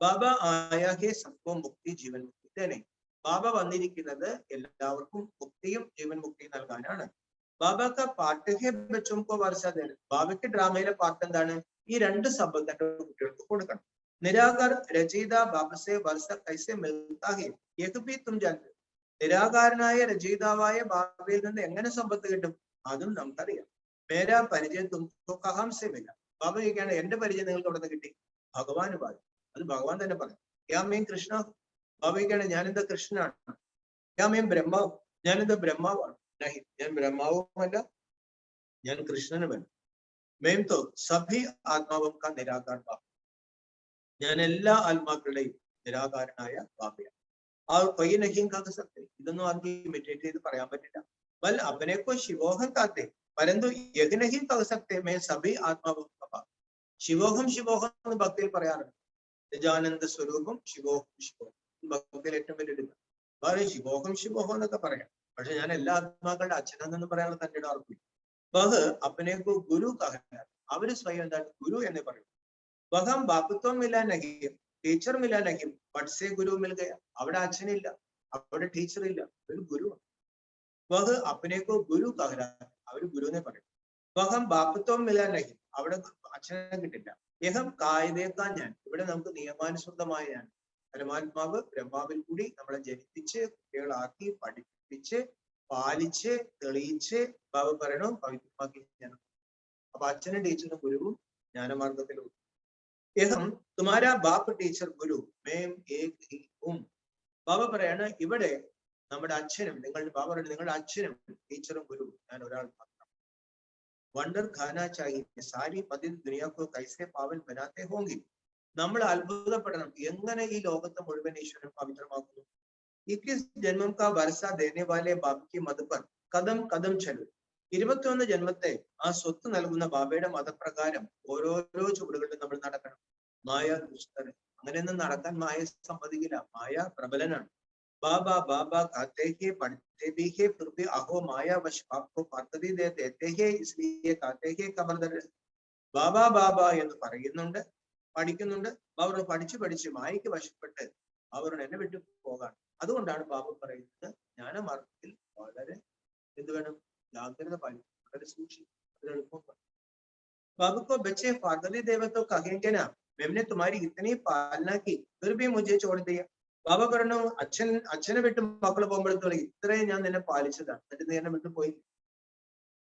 ബാബ ആയാഹേ സത്വം മുക്തി ജീവൻ മുക്തി തന്നെ. ബാബ വന്നിരിക്കുന്നത് എല്ലാവർക്കും മുക്തിയും ജീവൻ മുക്തിയും നൽകാനാണ്. ബാബക്ക് പാഠ്യഹേ ബച്ചോംകോ വർഷ തരും. ബാബയ്ക്ക് ഡ്രാമയിലെ പാട്ട് എന്താണ്? ഈ രണ്ട് സംഭവം തന്റെ കുട്ടികൾക്ക് കൊടുക്കണം. നിരാകാർ രചയിത ബാബസെ വർഷ കൈസെ മിൽത്താ ഹേ യഹ് ഭി തും ജാനത്തെ. നിരാകാരനായ രചയിതാവായ ബാബയിൽ നിന്ന് എങ്ങനെ സമ്പത്ത് കിട്ടും? അതും നമുക്കറിയാം. മേരാ പരിചയം തുംകോ കഹാം സെ മില. ബാബ ചോദിക്കുകയാണ്, എന്റെ പരിചയം നിങ്ങൾക്ക് എവിടെ നിന്ന് കിട്ടി? ഭഗവാന് പാടും. അത് ഭഗവാൻ തന്നെ പറയും. യാ മീൻ കൃഷ്ണ. ബാബ ചോദിക്കുകയാണ്, ഞാനെന്താ കൃഷ്ണനാണ്? യാ മീൻ ബ്രഹ്മാവ്. ഞാനെന്താ ബ്രഹ്മാവാണ്? നഹി, ഞാൻ ബ്രഹ്മാവുമല്ല, ഞാൻ കൃഷ്ണനുമല്ല. മേം തോ സഭി ആത്മാവും കാ നിരാകാർ ബാബ. ഞാൻ എല്ലാ ആത്മാക്കളുടെയും നിരാകാരനായ ബാബയാണ്. ആ കൊയ്യ നഹിയും കാക്ക സത്യം. ഇതൊന്നും ആർക്കും ഇമിറ്റേറ്റ് ചെയ്ത് പറയാൻ പറ്റില്ല. വൽ അപ്പനേക്കോ ശിവോഹം കാത്തെ പരന്തു യഹ് നഹി കഹ സക്തെ മേ സഭി ആത്മാവും ബാബ. ശിവോഹം ശിവോഹം എന്ന് ഭക്തിയിൽ പറയാറുണ്ട്. നിജാനന്ദ സ്വരൂപം ശിവോഹം ശിവോഹം ഭക്തിയിൽ ഏറ്റവും വലിയ എടുക്കുക. വേറെ ശിവോഹം ശിവോഹം എന്നൊക്കെ പറയാം. പക്ഷെ ഞാൻ എല്ലാ ആത്മാക്കളുടെ അച്ഛനെന്ന് പറയാനുള്ള തന്റെ ആർക്കും. ബഹ് അപ്പനേക്കോ ഗുരു കഹ. അവര് സ്വയം എന്താണ്? ഗുരു എന്ന് പറയും. വഹം ബാപ്പത്വം മിലാ നഹിയും ടീച്ചർ മിലാ നഹിയും പക്ഷേ ഗുരു മിൽ ഗയ. അവിടെ അച്ഛനില്ല, അവിടെ ടീച്ചർ ഇല്ല, ഒരു ഗുരു. വഹ് അപ്പനേക്കോ ഗുരു കഹരാ. അവര് ഗുരുവിനെ പറയും. വഹം ബാപ്പത്വം മിലാ നഹിയും, അവിടെ അച്ഛനെ കിട്ടില്ല. യഹം കായതേക്കാൻ ഞാൻ. ഇവിടെ നമുക്ക് നിയമാനുസൃതമായ ഞാൻ. പരമാത്മാവ് ബ്രഹ്മാവിൽ കൂടി നമ്മളെ ജനിപ്പിച്ച് കുട്ടികളാക്കി പഠിപ്പിച്ച് പാലിച്ച് തെളിയിച്ച് ബാബ പറയണോ പവിത്രമാക്കി ഞാൻ. അപ്പൊ അച്ഛനും ടീച്ചറും ഗുരുവും ജ്ഞാനമാർഗത്തിലും. യഹം തുമാരാ ബാപ്പ് ടീച്ചർ ഗുരു മേം ഏക് ഹി ഹും. ബാബ പറയാണ്, ഇവിടെ നമ്മുടെ അച്ഛനും നിങ്ങളുടെ ബാബ പറയുന്നത് നിങ്ങളുടെ അച്ഛനും ടീച്ചറും ഗുരു ഞാൻ ഒരാൾ മാത്രം. വണ്ടർ ഖാനാ ചാഹിയെ സാരി പതിവ് ദുനിയാക്കോ കൈസെ പാവൻ ബനാത്തെ ഹോങ്കി. നമ്മൾ അത്ഭുതപ്പെടണം, എങ്ങനെ ഈ ലോകത്തെ മുഴുവൻ ഈശ്വരൻ പവിത്രമാക്കുന്നു. ഇക്കിസ് ജന്മം കാ വർഷ ദേനെ വാലെ ബാബയ്ക്ക് മത് പർ കദം കദം ചലു. 21 ജന്മത്തെ ആ സ്വത്ത് നൽകുന്ന ബാബയുടെ മതപ്രകാരം ഓരോരോ ചുവടുകളിലും നമ്മൾ നടക്കണം. മായ ദുഷ്ടന് അങ്ങനെയൊന്നും നടക്കാൻ മായ സമ്മതിക്കില്ല. മായ പ്രബലനാണ്. ബാബ ബാബ കാത്തെ ഹേ പഠിത്തെ ഭി ഹേ ഫിർ ഭി അഹോ മായ വശ് ആപ്കോ പദ്ധതി ദേത്തെ ഹേ ഇസ്ലിയെ കാത്തെ ഹേ ഖബർദർ. ബാബ ബാബ എന്ന് പറയുന്നുണ്ട്, പഠിക്കുന്നുണ്ട്. അവർ പഠിച്ച് മായയ്ക്ക് വശപ്പെട്ട് അവർ എന്നെ വിട്ടു പോകാൻ. അതുകൊണ്ടാണ് ബാബ പറയുന്നത് ജ്ഞാനമാർഗത്തിൽ വളരെ എന്ത് വേണം? ജാഗ്രത പാലിക്കും, വളരെ സൂക്ഷിക്കും. അതിലെളുപ്പം ബാബുക്കോ ബच्चे फादरली देवतो कहेंगे ना मैंने तुम्हारी इतनी पालना की फिर भी मुझे छोड़ दिया. ബാബ പറഞ്ഞു, അച്ഛനെ വിട്ട് മക്കള് പോകുമ്പോഴത്തോളം ഇത്രയും ഞാൻ നിന്നെ പാലിച്ചതാണ്, എന്നിട്ട് നീ എന്നെ വിട്ടു പോയി.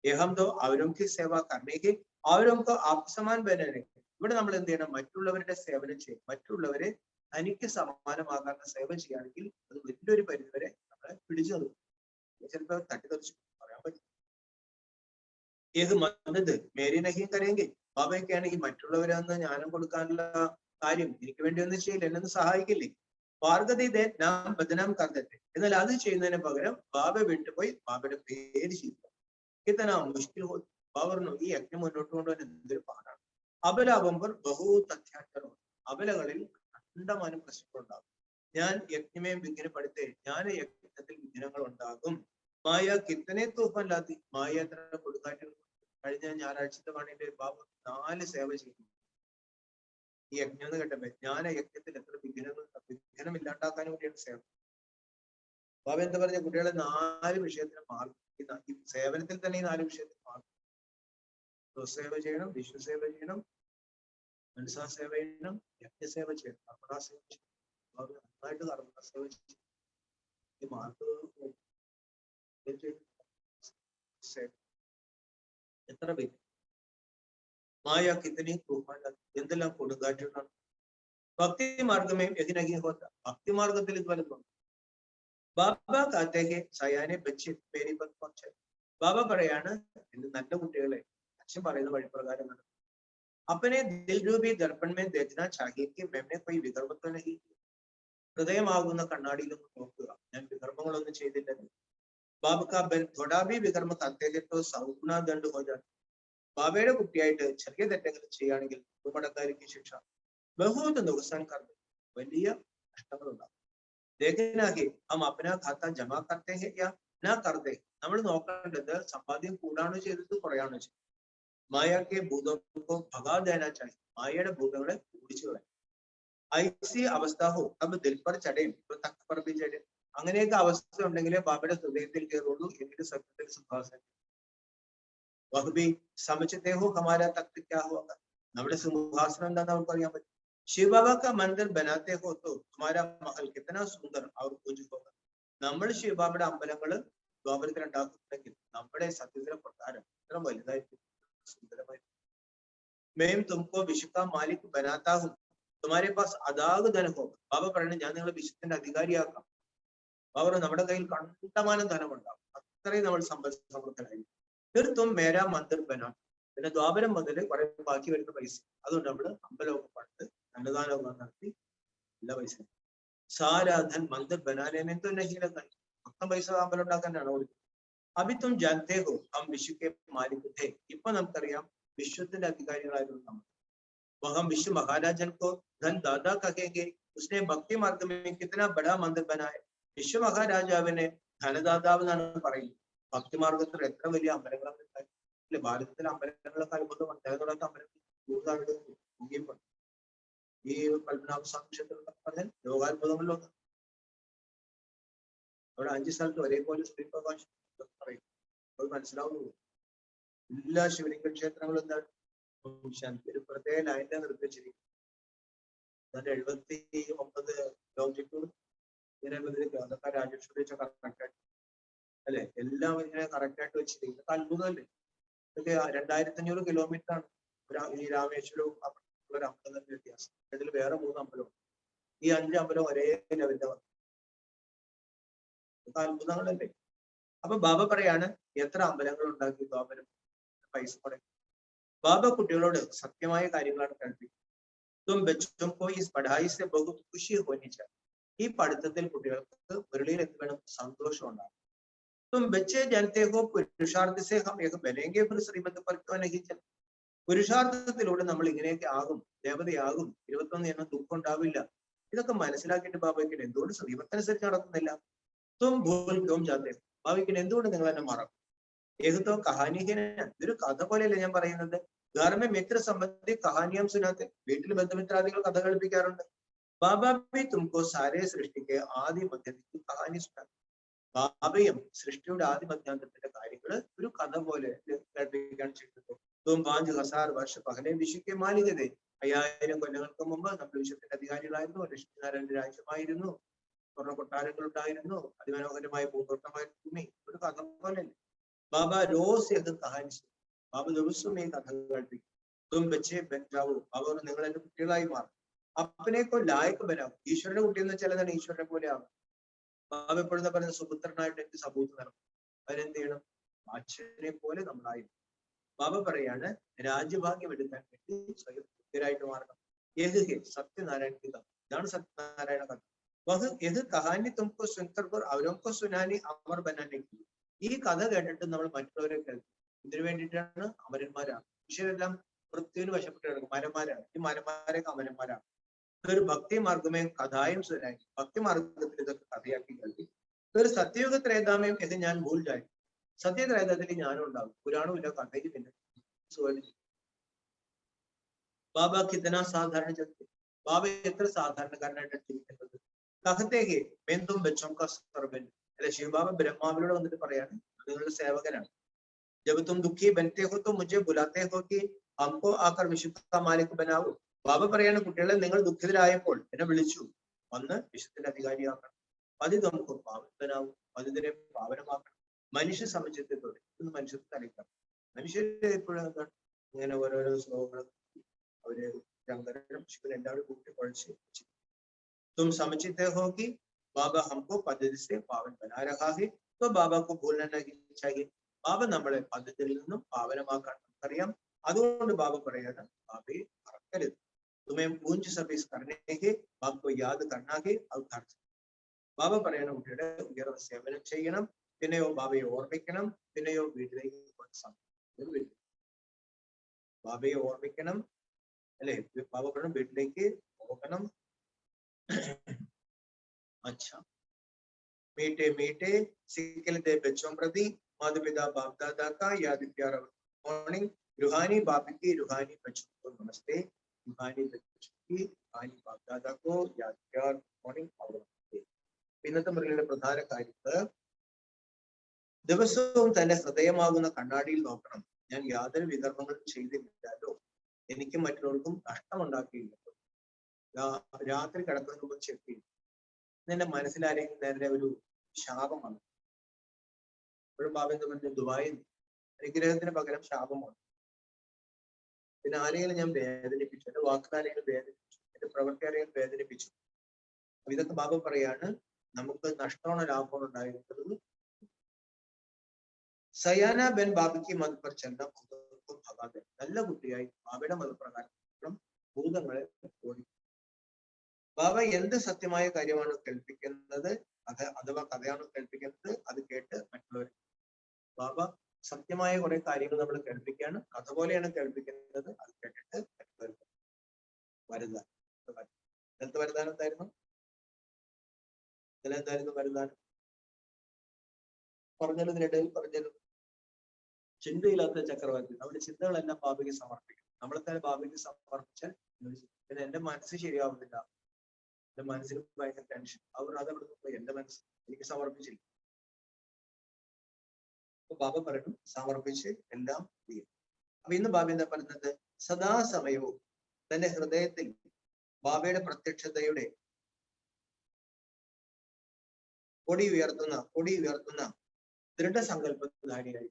യഹം തോ അവരോക്ക് സേവ കർണേക്ക് അവരോക്ക് ആപ്സമാൻ ബനനെ. ഇവിടെ നമ്മൾ എന്ത് ചെയ്യണം? മറ്റുള്ളവരുടെ സേവനം ചെയ്യും. മറ്റുള്ളവരെ തനിക്ക് സമാനമാകാത്ത സേവ ചെയ്യുകയാണെങ്കിൽ അത് വലിയൊരു പരിധിവരെ നമ്മളെ പിടിച്ചു നിർത്തും. ചിലപ്പോൾ തട്ടിത്തെറിച്ചു പറയാൻ പറ്റും. ഏത് മദത് മേരി നഹീം കരയെങ്കിൽ ബാബയ്ക്കാണെങ്കിൽ മറ്റുള്ളവരൊന്ന് ജ്ഞാനം കൊടുക്കാനുള്ള കാര്യം എനിക്ക് വേണ്ടി ഒന്നും ചെയ്യില്ല, എന്നെ സഹായിക്കില്ലേ? പാർഗതീതെ നാം ബദനാം കർത്തത്തെ. എന്നാൽ അത് ചെയ്യുന്നതിന് പകരം ബാബ വിട്ടുപോയി ബാബയുടെ പേര് ചെയ്തു. ഇത്തന മുഷ്കിൽ പറഞ്ഞു, ഈ യജ്ഞം മുന്നോട്ട് കൊണ്ടുപോകാൻ എന്തൊരു പാടാണ്. അബലാവുമ്പോൾ ബഹു തഥ്യാന്തരവും. അബലകളിൽ കണ്ടമാനം പ്രശ്നങ്ങളുണ്ടാകും. ഞാൻ യജ്ഞമേ വിഘ്നപ്പെടുത്തേ, ഞാൻ യജ്ഞത്തിൽ വിഘ്നങ്ങൾ ഉണ്ടാകും. മായ കിത്തനെ തൂഫല്ലാത്തി. മായ എത്ര കൊടുക്കാറ്റുകൾ. കഴിഞ്ഞ ഞായറാഴ്ചത്തെ പണിന്റെ ബാബു 4 സേവ ചെയ്യുന്നു. ഈ യജ്ഞം എന്ന് കേട്ടപ്പോ ജ്ഞാന യജ്ഞത്തിൽ എത്ര വിഘ്നം ഇല്ലാണ്ടാക്കാൻ വേണ്ടിയാണ് സേവ. ബാബ എന്താ പറഞ്ഞ? കുട്ടികളെ 4 വിഷയത്തിന് മാർഗം. ഈ സേവനത്തിൽ തന്നെ ഈ 4 വിഷയത്തിന് മാർഗം. സ്വസേവ ചെയ്യണം, വിശ്വസേവ ചെയ്യണം, മനസ്സാസേവ ചെയ്യണം, യജ്ഞസേവ ചെയ്യണം, കർമ്മസേവ ചെയ്യണം. നന്നായിട്ട് കർമ്മസേവ ചെയ്യണം. ഈ മാർഗം എത്ര പേര് മായ കിത്തനെ എന്തെല്ലാം കൊടുങ്കാറ്റുകളാണ്. ഭക്തി മാർഗമേ യജ്ഞ ഹോത്ത. ഭക്തി മാർഗത്തിൽ ഇത് വലുതുണ്ട്. ബാബ കാത്തേക്ക് സയാനെ ബച്ചി പേരി പത്ത് ബാബ പറയാണ് എന്റെ നല്ല കുട്ടികളെ അച്ഛൻ പറയുന്ന വഴിപ്രകാരം നടക്കും. अपने दिल रूपी दर्पण में देखना चाहिए कि मैंने कोई विकर्म तो नहीं किया. ഹൃദയമാകുന്ന കണ്ണാടിയിലൊന്ന് നോക്കുക, ഞാൻ വികർമ്മങ്ങളൊന്നും ചെയ്തില്ലല്ലോ. ബാബ തൊടാ ഭി വികർമ്മ കത്തേക്കോ സൗഗുണ ദണ്ഡ് ഹോ ജാത. ബാബയുടെ കുട്ടിയായിട്ട് ചെറിയ തെറ്റങ്ങൾ ചെയ്യുകയാണെങ്കിൽ മടക്കാരിക്ക് ശിക്ഷ. ബഹുത് നുക്സാൻ കർമ്മ, വലിയ നഷ്ടങ്ങളുണ്ടാകും. ലേഖനാകെ ഹം അപ്നാ ഖാത്ത ജമാ കർത്തേ ഹെ യാ നാ കർത്തേ. നമ്മൾ നോക്കേണ്ടത് സമ്പാദ്യം കൂടാണോ ചെയ്തത് കുറയാണോ ചെയ്തത്. മായക്കെ ഭൂതോ ഭഗാ ദേനാ ചാഹി. മായയുടെ ഭൂതങ്ങളെ ഓടിച്ചു കളയാം. ഐസി അവസ്ഥ ഹോ തബ് ദിൽ പർ ചടയും തക്ക് പർ ഭി ചടയും. അങ്ങനെയൊക്കെ അവസ്ഥ ഉണ്ടെങ്കിലേ ബാബയുടെ ഹൃദയത്തിൽ കയറുള്ളൂ. എങ്കിലും സത്യത്തിൽ സിംഹാസനം വഹ്ബി സമചത്തെ ഹോ ഹമാരാ തഖ്ത് ക്യാ ഹോഗാ. നമ്മുടെ സിംഹാസനം എന്താണെന്ന് നമുക്ക് അറിയാൻ പറ്റും. ശിവ ബാബ കാ മന്ദിർ ബനാത്തെ ഹോ തോ തുമാരാ മഹൽ കിത്തനാ സുന്ദർ ഔർ കുഞ്ച് ഹോഗാ. നമ്മൾ ശിവബാബയുടെ അമ്പലങ്ങൾ ദ്വാപരത്തിൽ ഉണ്ടാക്കുന്നുണ്ടെങ്കിൽ നമ്മുടെ സത്യത്തിലെ പ്രകാരം ഇത്ര വലുതായിരിക്കും, സുന്ദരമായി. മേം തുമക്കോ വിശുദ്ധ മാലിക് ബനാത്താഹും തുമാരെ പാസ് അതാഗ് ധനം ഹോഗാ. ബാബ പറയുന്നത് ഞാൻ നിങ്ങളെ വിശുദ്ധന്റെ അധികാരിയാക്കാം. ബാബ നമ്മുടെ കയ്യിൽ കണ്ടമാനം ധനമുണ്ടാകും, അത്രയും നമ്മൾ സമൃദ്ധരായി. തീർത്തും മേരാ മന്ദിർ ബനാ. പിന്നെ ദ്വാപരം മുതൽ കുറെ ബാക്കി വരുന്ന പൈസ, അതുകൊണ്ട് നമ്മൾ അമ്പലമൊക്കെ പണ്ട് അന്നദാനമൊക്കെ നടത്തി എല്ലാ പൈസ സാരാധൻ മന്ദിർ ബനാനെ तो नहीं लगा. മൊത്തം പൈസ അമ്പലം ഉണ്ടാക്കാനാണ് ഓടി. അഭിത്തും ജാനത്തെ ഹോ ഹം വിശ്വക്കെ മാലിക് थे. ഇപ്പൊ നമുക്കറിയാം വിശ്വത്തിന്റെ അധികാരികളായിരുന്നു നമ്മൾ. वह विश्व महाराजन को धन दादा कहेंगे. उसने भक्ति मार्ग में कितना बड़ा मंदिर बनाया. വിശ്വ മഹാരാജാവിനെ ധനദാതാവ് എന്നാണ് പറയുന്നത്. ഭക്തി മാർഗത്തിൽ എത്ര വലിയ അമ്പലങ്ങളാണ് ഉണ്ടായി. അല്ലെ, ഭാരതത്തിലെ അമ്പലങ്ങളൊക്കെ അത്ഭുതം. അദ്ദേഹത്തോടൊക്കെ അമ്പലത്തിൽ കൂടുതൽ ഈ പത്മനാഭ സ്വാമി ക്ഷേത്രത്തിൽ പറഞ്ഞാൽ ലോകാത്ഭുതങ്ങളിലൊന്ന്. അവിടെ 5 സ്ഥലത്ത് ഒരേപോലെ ശ്രീപ്രകാശം പറയും. അത് മനസ്സിലാവുന്നു. എല്ലാ ശിവലിംഗ ക്ഷേത്രങ്ങളും എന്താണ് ഒരു പ്രത്യേക ലൈനിലെ നിർദ്ദേശിച്ചിരിക്കും. 79 ലോഞ്ചിറ്റ്യൂഡ് ഇങ്ങനെ അതൊക്കെ രാജേശ്വരി കറക്റ്റായിട്ട് അല്ലെ, എല്ലാം ഇങ്ങനെ കറക്റ്റായിട്ട് വെച്ചിരിക്കുന്നത്. അത്ഭുതമല്ലേ. ഇതൊക്കെ 2500 കിലോമീറ്റർ ആണ് ഈ രാമേശ്വരവും ഒരു അമ്പലത്തിന്റെ വ്യത്യാസം. ഇതിൽ വേറെ 3 അമ്പലവും ഈ 5 അമ്പലവും ഒരേ ലെവലിന്റെ വന്നു. അത്ഭുതങ്ങളല്ലേ. അപ്പൊ ബാബ പറയാണ് എത്ര അമ്പലങ്ങൾ ഉണ്ടാക്കി ദ്വാപരം പൈസ പറയും. ബാബ കുട്ടികളോട് സത്യമായ കാര്യങ്ങളാണ് കൽപ്പിക്കുന്നത്. തും ബച്ചും കോ ഇസ് പഠായി സെ ബഹുത് ഖുശി ഹോനി ചാഹിയെ. ഈ പഠിത്തത്തിൽ കുട്ടികൾക്ക് മുരളിയിൽ എത്തിക്കണം, സന്തോഷം ഉണ്ടാകും. തും ബച്ചെ ജനത്തെ ഹോ പുരുഷാർത്ഥ സെ ഹം ഏക ബലേംഗെ ഫിർ ശ്രീമത് പർ ക്യോ നഹീ ചൽ. പുരുഷാർത്ഥത്തിലൂടെ നമ്മൾ ഇങ്ങനെയൊക്കെ ആകും, ദേവതയാകും, 21 എണ്ണം ദുഃഖം ഉണ്ടാവില്ല. ഇതൊക്കെ മനസ്സിലാക്കിയിട്ട് ബാബയ്ക്ക് എന്തുകൊണ്ട് ശ്രീമത്തനുസരിച്ച് നടക്കുന്നില്ല. തും ഭൂൽ ക്യോം ജാത്തെ. ബാബയ്ക്ക് എന്തുകൊണ്ട് നിങ്ങൾ എന്നെ മറക്കും. ഏകത്തോ കഹാനിഹീന. ഇതൊരു കഥ പോലെയല്ലേ ഞാൻ പറയുന്നത്. ധാർമ്മ മിത്ര സംബന്ധി കഹാനിയം സുനാത്തെ. വീട്ടിൽ ബന്ധുമിത്രാദികൾ കഥ കളിപ്പിക്കാറുണ്ട്. ബാബാബി തുമക്കോ സാരേ സൃഷ്ടിക്ക് ആദ്യ മധ്യത്തിൽ കഹാനി സുനാത്തെ. ബാബയും സൃഷ്ടിയുടെ ആദ്യ മധ്യാന്തത്തിന്റെ കാര്യങ്ങൾ ഒരു കഥ പോലെ കേൾപ്പിക്കാൻ ചെയ്തിട്ടുണ്ട്. തും 5000 വർഷ പകലെ വിശ്വക്കെ മാലികതേ. 5000 കൊല്ലങ്ങൾക്ക് മുമ്പ് നമ്മൾ വിശ്വത്തിന്റെ അധികാരികളായിരുന്നു. ലക്ഷ്മിനാരായണന്റെ രാജ്യമായിരുന്നു. സ്വർണ്ണ കൊട്ടാരങ്ങൾ ഉണ്ടായിരുന്നു. അതിമനോഹരമായ പൂന്തോട്ടമായ ഭൂമി. ഒരു കഥ പോലെ. ബാബ റോസ് ഇത് കഹാനി. ബാബ ദിവസവും ഈ കഥ കേൾപ്പിക്കും. തും ബച്ചേ ബൻ ജാവോ. അവർ നിങ്ങൾ എന്റെ കുട്ടികളായി മാറും. അപ്പനേക്കോ ലായക്ക് ബനാവും. ഈശ്വരന്റെ കുട്ടി എന്ന് വെച്ചാൽ തന്നെ ഈശ്വരനെ പോലെ ആകും. ബാബ എപ്പോഴും പറയുന്ന സുപുത്രനായിട്ട് എനിക്ക് സബൂത്ത് നടക്കും. അതിനെന്ത് ചെയ്യണം? അച്ഛനെ പോലെ നമ്മളായി. ബാബ പറയാണ് രാജ്യഭാഗ്യം എടുക്കാൻ വേണ്ടി സ്വയം ഭക്തരായിട്ട് മാറണം. ഏത് സത്യനാരായണ കഥ. ഇതാണ് സത്യനാരായണ കഥ. വഹ് ഏത് കഹാനി തുമക്കോ സുൻകർ അവരൊക്കെ സുനാനി അമർ ബനാനെ. ഈ കഥ കേട്ടിട്ട് നമ്മൾ മറ്റുള്ളവരെ കേൾക്കും. ഇതിനു വേണ്ടിയിട്ടാണ് അമരന്മാരാണ്. മനുഷ്യരെല്ലാം പൃഥ്വിന് വശപ്പെട്ട് കിടക്കും. മരന്മാരാണ്. ഈ മരന്മാരൊക്കെ അമരന്മാരാണ്. ഒരു ഭക്തി മാർഗമേ കഥായും സുനായി. ഭക്തി മാർഗത്തിൽ ഇതൊക്കെ കഥയാക്കി കേൾക്കി. ഒരു സത്യയുഗ ത്രേതാമയം ഇത് ഞാൻ ഭൂൽ ജായി. സത്യത്രേതത്തിൽ ഞാനും ഉണ്ടാകും. പുരാണവും ഇല്ല, കഥയും ഇല്ല. ബാബ കിത്തന സാധാരണ ചലത്തെ. ബാബ എത്ര സാധാരണക്കാരനായിട്ട് ജീവിക്കുന്നത്. കഹത്തേക്ക് ബന്ധും ബച്ചം സർവൻ. അല്ലെ, ശിവബാബ ബ്രഹ്മാവിനോട് വന്നിട്ട് പറയാണ് നിങ്ങളുടെ സേവകനാണ്. ജബ് തും ദുഃഖി ബനത്തെ ഹോ തും മുझे बुलाते हो कि हमको आकर विश्व का मालिक बनाओ. ബാബ പറയാണ് കുട്ടികളെ നിങ്ങൾ ദുഃഖിതരായപ്പോൾ എന്നെ വിളിച്ചു, വന്ന് വിശ്വത്തിന്റെ അധികാരിയാക്കണം. അത് നമുക്ക് പാവനാവും, അതിനെ പാവനമാക്കണം. മനുഷ്യ സമചിത്വത്തോടെ ഇന്ന് മനുഷ്യർക്ക് തലയ്ക്കണം. മനുഷ്യരെ എപ്പോഴും എന്താണ് ഇങ്ങനെ ഓരോരോ ശ്ലോകങ്ങൾ അവര് ശങ്കരനും ശിവനും എല്ലാവരും കൂട്ടി കുഴച്ച് തും സമചിത്തെ ഹോ कि बाबा हमको पद्धति से पावन बना रहा है, तो बाबा को भूलना नहीं चाहिए. ബാബ നമ്മളെ പദ്ധതിയിൽ നിന്നും പാവനമാക്കാൻ നമുക്കറിയാം. അതുകൊണ്ട് ബാബ പറയാണ് ബാബയെ മറക്കരുത്. तुम्हें ऊंच सर्विस करने के बाप को याद करना है അത് ധർമ്മം. ബാബ പറയണ കുട്ടിയുടെ ഉയർന്ന സേവനം ചെയ്യണം, പിന്നെയോ ബാബയെ ഓർമ്മിക്കണം, പിന്നെയോ വീട്ടിലേക്ക് സമയം ബാബയെ ഓർമ്മിക്കണം അല്ലെ, ബാബ പറയണം വീട്ടിലേക്ക് പോകണം. अच्छा मीठे मीठे सिखलते बच्चों प्रति माता पिता बाप दादा का याद प्यार मॉर्निंग. रूहानी बाप की रूहानी बच्चों को नमस्ते. रूहानी बच्चों की रूहानी बाप दादा को याद प्यार मॉर्निंग और नमस्ते. ഇന്നത്തെ മുറിയുടെ പ്രധാന കാര്യങ്ങൾ ദിവസവും തന്റെ ഹൃദയമാകുന്ന കണ്ണാടിയിൽ നോക്കണം. ഞാൻ യാതൊരു വികർമ്മങ്ങളും ചെയ്തില്ലല്ലോ, എനിക്കും മറ്റുള്ളവർക്കും നഷ്ടമുണ്ടാക്കിയില്ലല്ലോ. രാത്രി കിടക്കുന്നതിന് മുമ്പ് ചെക്ക് ചെയ്യും. എന്റെ മനസ്സിലാരെങ്കിലും നേരെ ഒരു ശാപമാണ്. ഇപ്പോഴും ബാബ എന്ന് പറഞ്ഞ ദുബായിൽ അനുഗ്രഹത്തിന് പകരം ശാപമാണ്. പിന്നെ ആരെങ്കിലും ഞാൻ വേദനിപ്പിച്ചു, എന്റെ വാക്കുകാരെങ്കിലും വേദനിപ്പിച്ചു, എന്റെ പ്രവൃത്തി ആരെങ്കിലും വേദനിപ്പിച്ചു. അപ്പൊ ഇതൊക്കെ ബാബ പറയാണ് നമുക്ക് നഷ്ടമാണ് ലാഭമാണ് ഉണ്ടായിരുന്നത്. സയാന ബെൻ ബാബയ്ക്ക് മതപ്പർ ചെന്ന ഭൂതങ്ങൾക്കും ഭഗാതെ നല്ല കുട്ടിയായി ബാബയുടെ മതപ്രകാരം ഭൂതങ്ങളെ ഓടി. ബാബ എന്ത് സത്യമായ കാര്യമാണ് കേൾപ്പിക്കുന്നത്, അഥവാ കഥയാണ് കേൾപ്പിക്കുന്നത്, അത് കേട്ട് മറ്റുള്ളവർ. ബാബ സത്യമായ കുറെ കാര്യങ്ങൾ നമ്മൾ കേൾപ്പിക്കുകയാണ്, കഥ പോലെയാണ് കേൾപ്പിക്കുന്നത്, അത് കേട്ടിട്ട് മറ്റുള്ളവർ വരുതാൻ. ഇന്നത്തെ വരുതാനം എന്തായിരുന്നു? ഇതിലെന്തായിരുന്നു വരുതാനം? പറഞ്ഞതിനിടയിൽ പറഞ്ഞത് ചിന്തയില്ലാത്ത ചക്രവർത്തി. നമ്മുടെ ചിന്തകളെല്ലാം ബാബയ്ക്ക് സമർപ്പിക്കും. നമ്മളെ തന്നെ ബാബയ്ക്ക് സമർപ്പിച്ചാൽ പിന്നെ എന്റെ മനസ്സ് ശരിയാവുന്നില്ല, എന്റെ മനസ്സിന് ഭയങ്കര ടെൻഷൻ, അവർ അതവിടെ പോയി എന്റെ മനസ്സ് എനിക്ക് സമർപ്പിച്ചില്ല. അപ്പൊ ബാബ പറയണം സമർപ്പിച്ച് എല്ലാം ചെയ്യും. അപ്പൊ ഇന്ന് ബാബ എന്താ പറയുന്നത്? സദാസമയവും തന്റെ ഹൃദയത്തിൽ ബാബയുടെ പ്രത്യക്ഷതയുടെ കൊടി ഉയർത്തുന്ന ദൃഢസങ്കല്പധാരിയായി.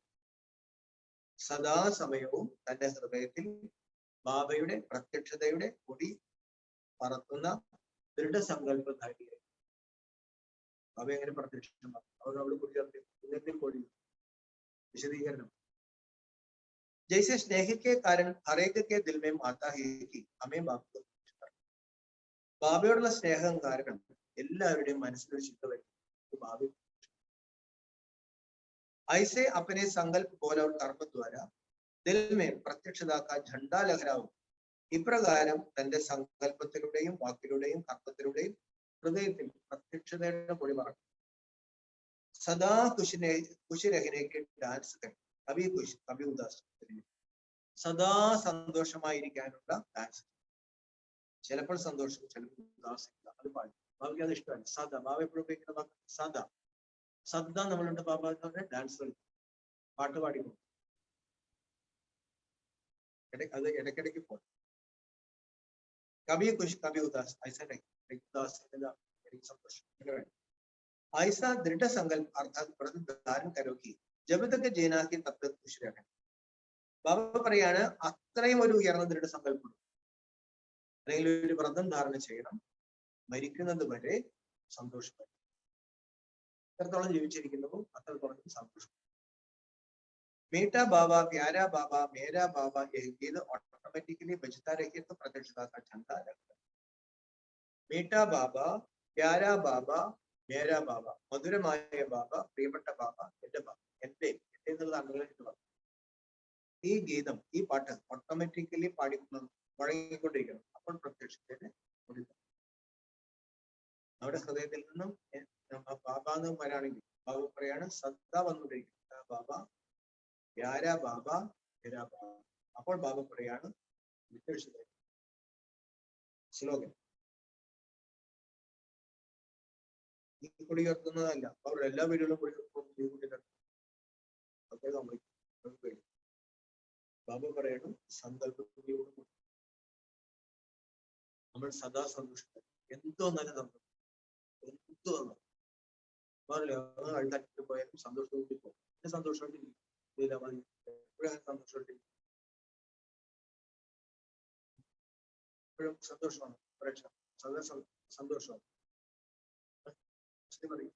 സദാസമയവും തന്റെ ഹൃദയത്തിൽ ബാബയുടെ പ്രത്യക്ഷതയുടെ കൊടി പറത്തുന്ന ദൃഢസങ്കല്പധാരിയായി. ബാബ എങ്ങനെ പ്രത്യക്ഷമാണ്? അവരോട് കുടിയേർത്തി കൊടി. വിശദീകരണം. जैसे स्नेह के कारण हर एक के दिल में आता है कि हमें बाप को ബാബയോടുള്ള സ്നേഹം കാരണം എല്ലാവരുടെയും മനസ്സിലൊരു ചിന്ത വരും ബാബ. ऐसे अपने संकल्प बोल और कर्म द्वारा दिल में प्रत्यक्षता का झंडा लहराവും. ഇപ്രകാരം തന്റെ സങ്കല്പത്തിലൂടെയും വാക്കിലൂടെയും കർമ്മത്തിലൂടെയും ഹൃദയത്തിൽ പ്രത്യക്ഷതയുടെ കൊടി പറക്കും. സദാ ഖുശി രഹനേക്ക് ഡാൻസ് കവി ഖുശ് കവി ഉദാസ്. സദാ സന്തോഷമായിരിക്കാനുള്ള ഡാൻസ്. ചിലപ്പോൾ സന്തോഷം, ചിലപ്പോൾ ഉദാസില്ല, അത് പാടും. ബാബയ്ക്ക് അത് ഇഷ്ടമല്ല. സദാ ബാബ എപ്പോഴും ഉപയോഗിക്കുന്ന സദാ സദാ നമ്മളുണ്ട് ബാബ എന്ന് പറഞ്ഞ ഡാൻസ് കളിക്കും, പാട്ട് പാടിക്കും. അത് ഇടയ്ക്കിടയ്ക്ക് പോകും. कभी खुश कभी उदास, ऐसा नहीं. उदास संतोष. ऐसा दृढ़ संकल्प अर्थात व्रत धारण करो कि जब तक जीना की तब तक खुश रहना. ബാബ പറയാണ് അത്രയും ഒരു ഉയർന്ന ദൃഢസങ്കല്പം, അല്ലെങ്കിൽ ഒരു വ്രതം ധാരണ ചെയ്യണം, മരിക്കുന്നത് വരെ സന്തോഷം. എത്രത്തോളം ജീവിച്ചിരിക്കുന്നതും അത്രത്തോളം സന്തോഷം. मीठा बाबा प्यारा बाबा मेरा बाबा यह गीत ऑटोमेटिकली बजता रहिए तो प्रत्यक्षता का झंडा लगता है. मीठा बाबा प्यारा बाबा मेरा बाबा, മധുരമായ ബാബ, പ്രിയപ്പെട്ട ബാബ, എന്റെ ബാബ, എന്റെ എന്നുള്ള അംഗങ്ങൾ. ഈ ഗീതം, ഈ പാട്ട് ഓട്ടോമാറ്റിക്കലി മുഴങ്ങിക്കൊണ്ടിരിക്കണം. അപ്പോൾ പ്രത്യക്ഷത്തിന് നമ്മുടെ ഹൃദയത്തിൽ നിന്നും ബാബ എന്ന് വരാണെങ്കിൽ ബാബ പറയാണ് സദാ വന്നുകൊണ്ടിരിക്കുന്നത് ബാബ പ്യാരാ ബാബ മേരാ ബാബ. അപ്പോൾ ബാബ പറയാണ് ശ്ലോകൻ. ഈ കൊടി ഉയർത്തുന്നതല്ല, അവർ എല്ലാ വീടുകളും ബാബ പറയണം സങ്കല്പത്തിലൂടെ നമ്മൾ സദാ സന്തോഷം. എന്തോ നല്ല സന്തോഷം, എന്തോ അഴുതാറ്റിട്ട് പോയാലും സന്തോഷത്തോടെ പോകും. സന്തോഷമായിട്ട് സന്തോഷമാണ് സന്തോഷമാണ്. ഉച്ചത്തിൽ പറയും,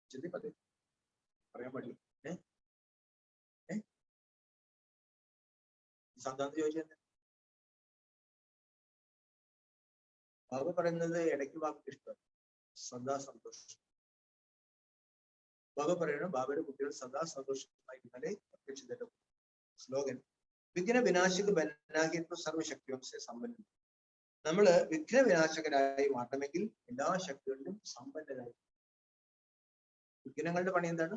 ഉച്ചത്തിൽ പറയും, പറയാൻ പാടില്ല. സന്താന്ന് ചോദിച്ചത് ബാബ പറയുന്നത് ഇടയ്ക്ക് ബാബയ്ക്ക് ഇഷ്ടം സദാ സന്തോഷം. ബാബ പറയണം ബാബയുടെ കുട്ടികൾ സദാ സന്തോഷമായിരുന്നാലേ അപേക്ഷിതന്റെ സ്ലോഗൻ വിഘ്ന വിനാശക ബനാകിത്വ സർവശക്തിയും സമ്പന്നൻ. നമ്മള് വിഘ്ന വിനാശകരായി മാറണമെങ്കിൽ എല്ലാ ശക്തികളിലും സമ്പന്നരായി. വിഘ്നങ്ങളുടെ പണി എന്താണ്?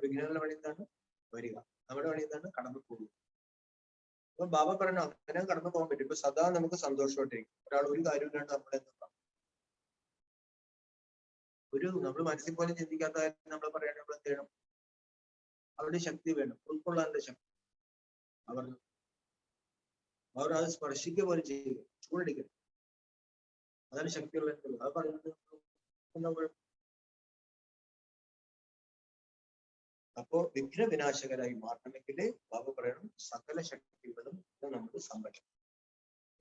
വിഘ്നങ്ങളുടെ പണി എന്താണ്? വരിക. നമ്മുടെ പണി എന്താണ്? കടന്നു പോകുക. അപ്പൊ ബാബ പറഞ്ഞു അങ്ങനെ കടന്നു പോകാൻ പറ്റും. ഇപ്പൊ സദാ നമുക്ക് സന്തോഷമായിട്ടിരിക്കും. ഒരാൾ ഒരു കാര്യമില്ലാണ്ട് നമ്മളെന്താ നമ്മൾ മനസ്സിൽ പോലും ചിന്തിക്കാത്ത കാര്യം നമ്മൾ പറയണം. നമ്മൾ എന്ത് ചെയ്യണം? അവരുടെ ശക്തി വേണം, ഉൾക്കൊള്ളാനുള്ള ശക്തി. അവർ അത് സ്പർശിക്കുക പോലെ ചെയ്യുക, ചൂടടിക്കുക. അതാണ് ശക്തിയുള്ള. അത് പറയുന്നത് അപ്പോ വിഘ്ന വിനാശകരായി മാറണമെങ്കിൽ ബാബ പറയണം സകല ശക്തികളും നമുക്ക് സംരക്ഷിക്കും.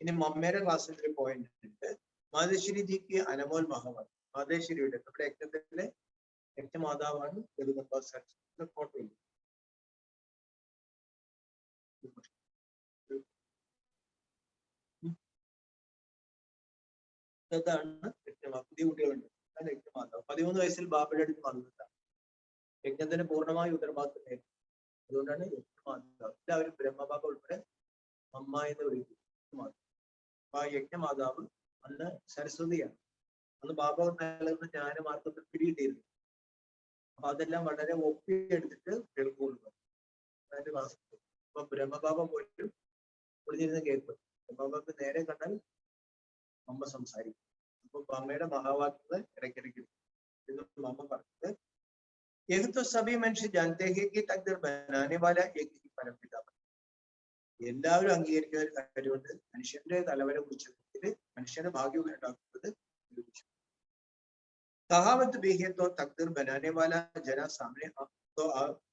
ഇനി മമ്മേരെ ക്ലാസ്സിൽ ഒരു പോയിന്റ് ഉണ്ട്. മാതേശ്വരിജിക്ക് അനമോൽ മഹാമാരി. മാതേശ്വരിയുടെ നമ്മുടെ യജ്ഞത്തിലെ യജ്ഞമാതാവാണ് ഫോട്ടോ. അതാണ് പുതിയ കുട്ടികളുണ്ട്. അതാണ് യജ്ഞമാതാവ്. 13 വയസ്സിൽ ബാബയുടെ അടുത്ത് വന്നതാണ്. യജ്ഞത്തിന് പൂർണ്ണമായി ഉത്തരവാദിത്തം. അതുകൊണ്ടാണ് യജ്ഞമാതാവ്. എല്ലാവരും ബ്രഹ്മബാബ ഉൾപ്പെടെ അമ്മ എന്ന് വിളിക്കും. അപ്പൊ ആ യജ്ഞമാതാവ് അന്ന് സരസ്വതിയാണ്. അന്ന് ബാബ നൽകുന്ന ജ്ഞാനമാർഗത്തിൽ പിടിയിട്ടിരുന്നു. അപ്പൊ അതെല്ലാം വളരെ ഒപ്പിയെടുത്തിട്ട് കേൾക്കുള്ളൂ. അതായത് ക്ലാസ്. അപ്പൊ ബ്രഹ്മബാബ പോലും ഒളിഞ്ഞിരുന്ന് കേൾക്കും. ബ്രഹ്മബാബക്ക് നേരെ കണ്ടാൽ അമ്മ സംസാരിക്കും. അപ്പൊ അമ്മയുടെ മഹാവാക്യങ്ങൾ ഇടയ്ക്കിടയ്ക്ക് എന്നും അമ്മ പറഞ്ഞത് यह तो सभी मनुष्य जानते हैं कि तकदीर बनाने वाला एक ही परमपिता. എല്ലാവരും അംഗീകരിക്കുന്ന ഒരു കാര്യമുണ്ട്. മനുഷ്യന്റെ തലവരെ കുറിച്ച് മനുഷ്യന്റെ ഭാഗ്യം ഉണ്ടാക്കുന്നത് कहावत भी है तो तकदीर बनाने वाला जरा सामने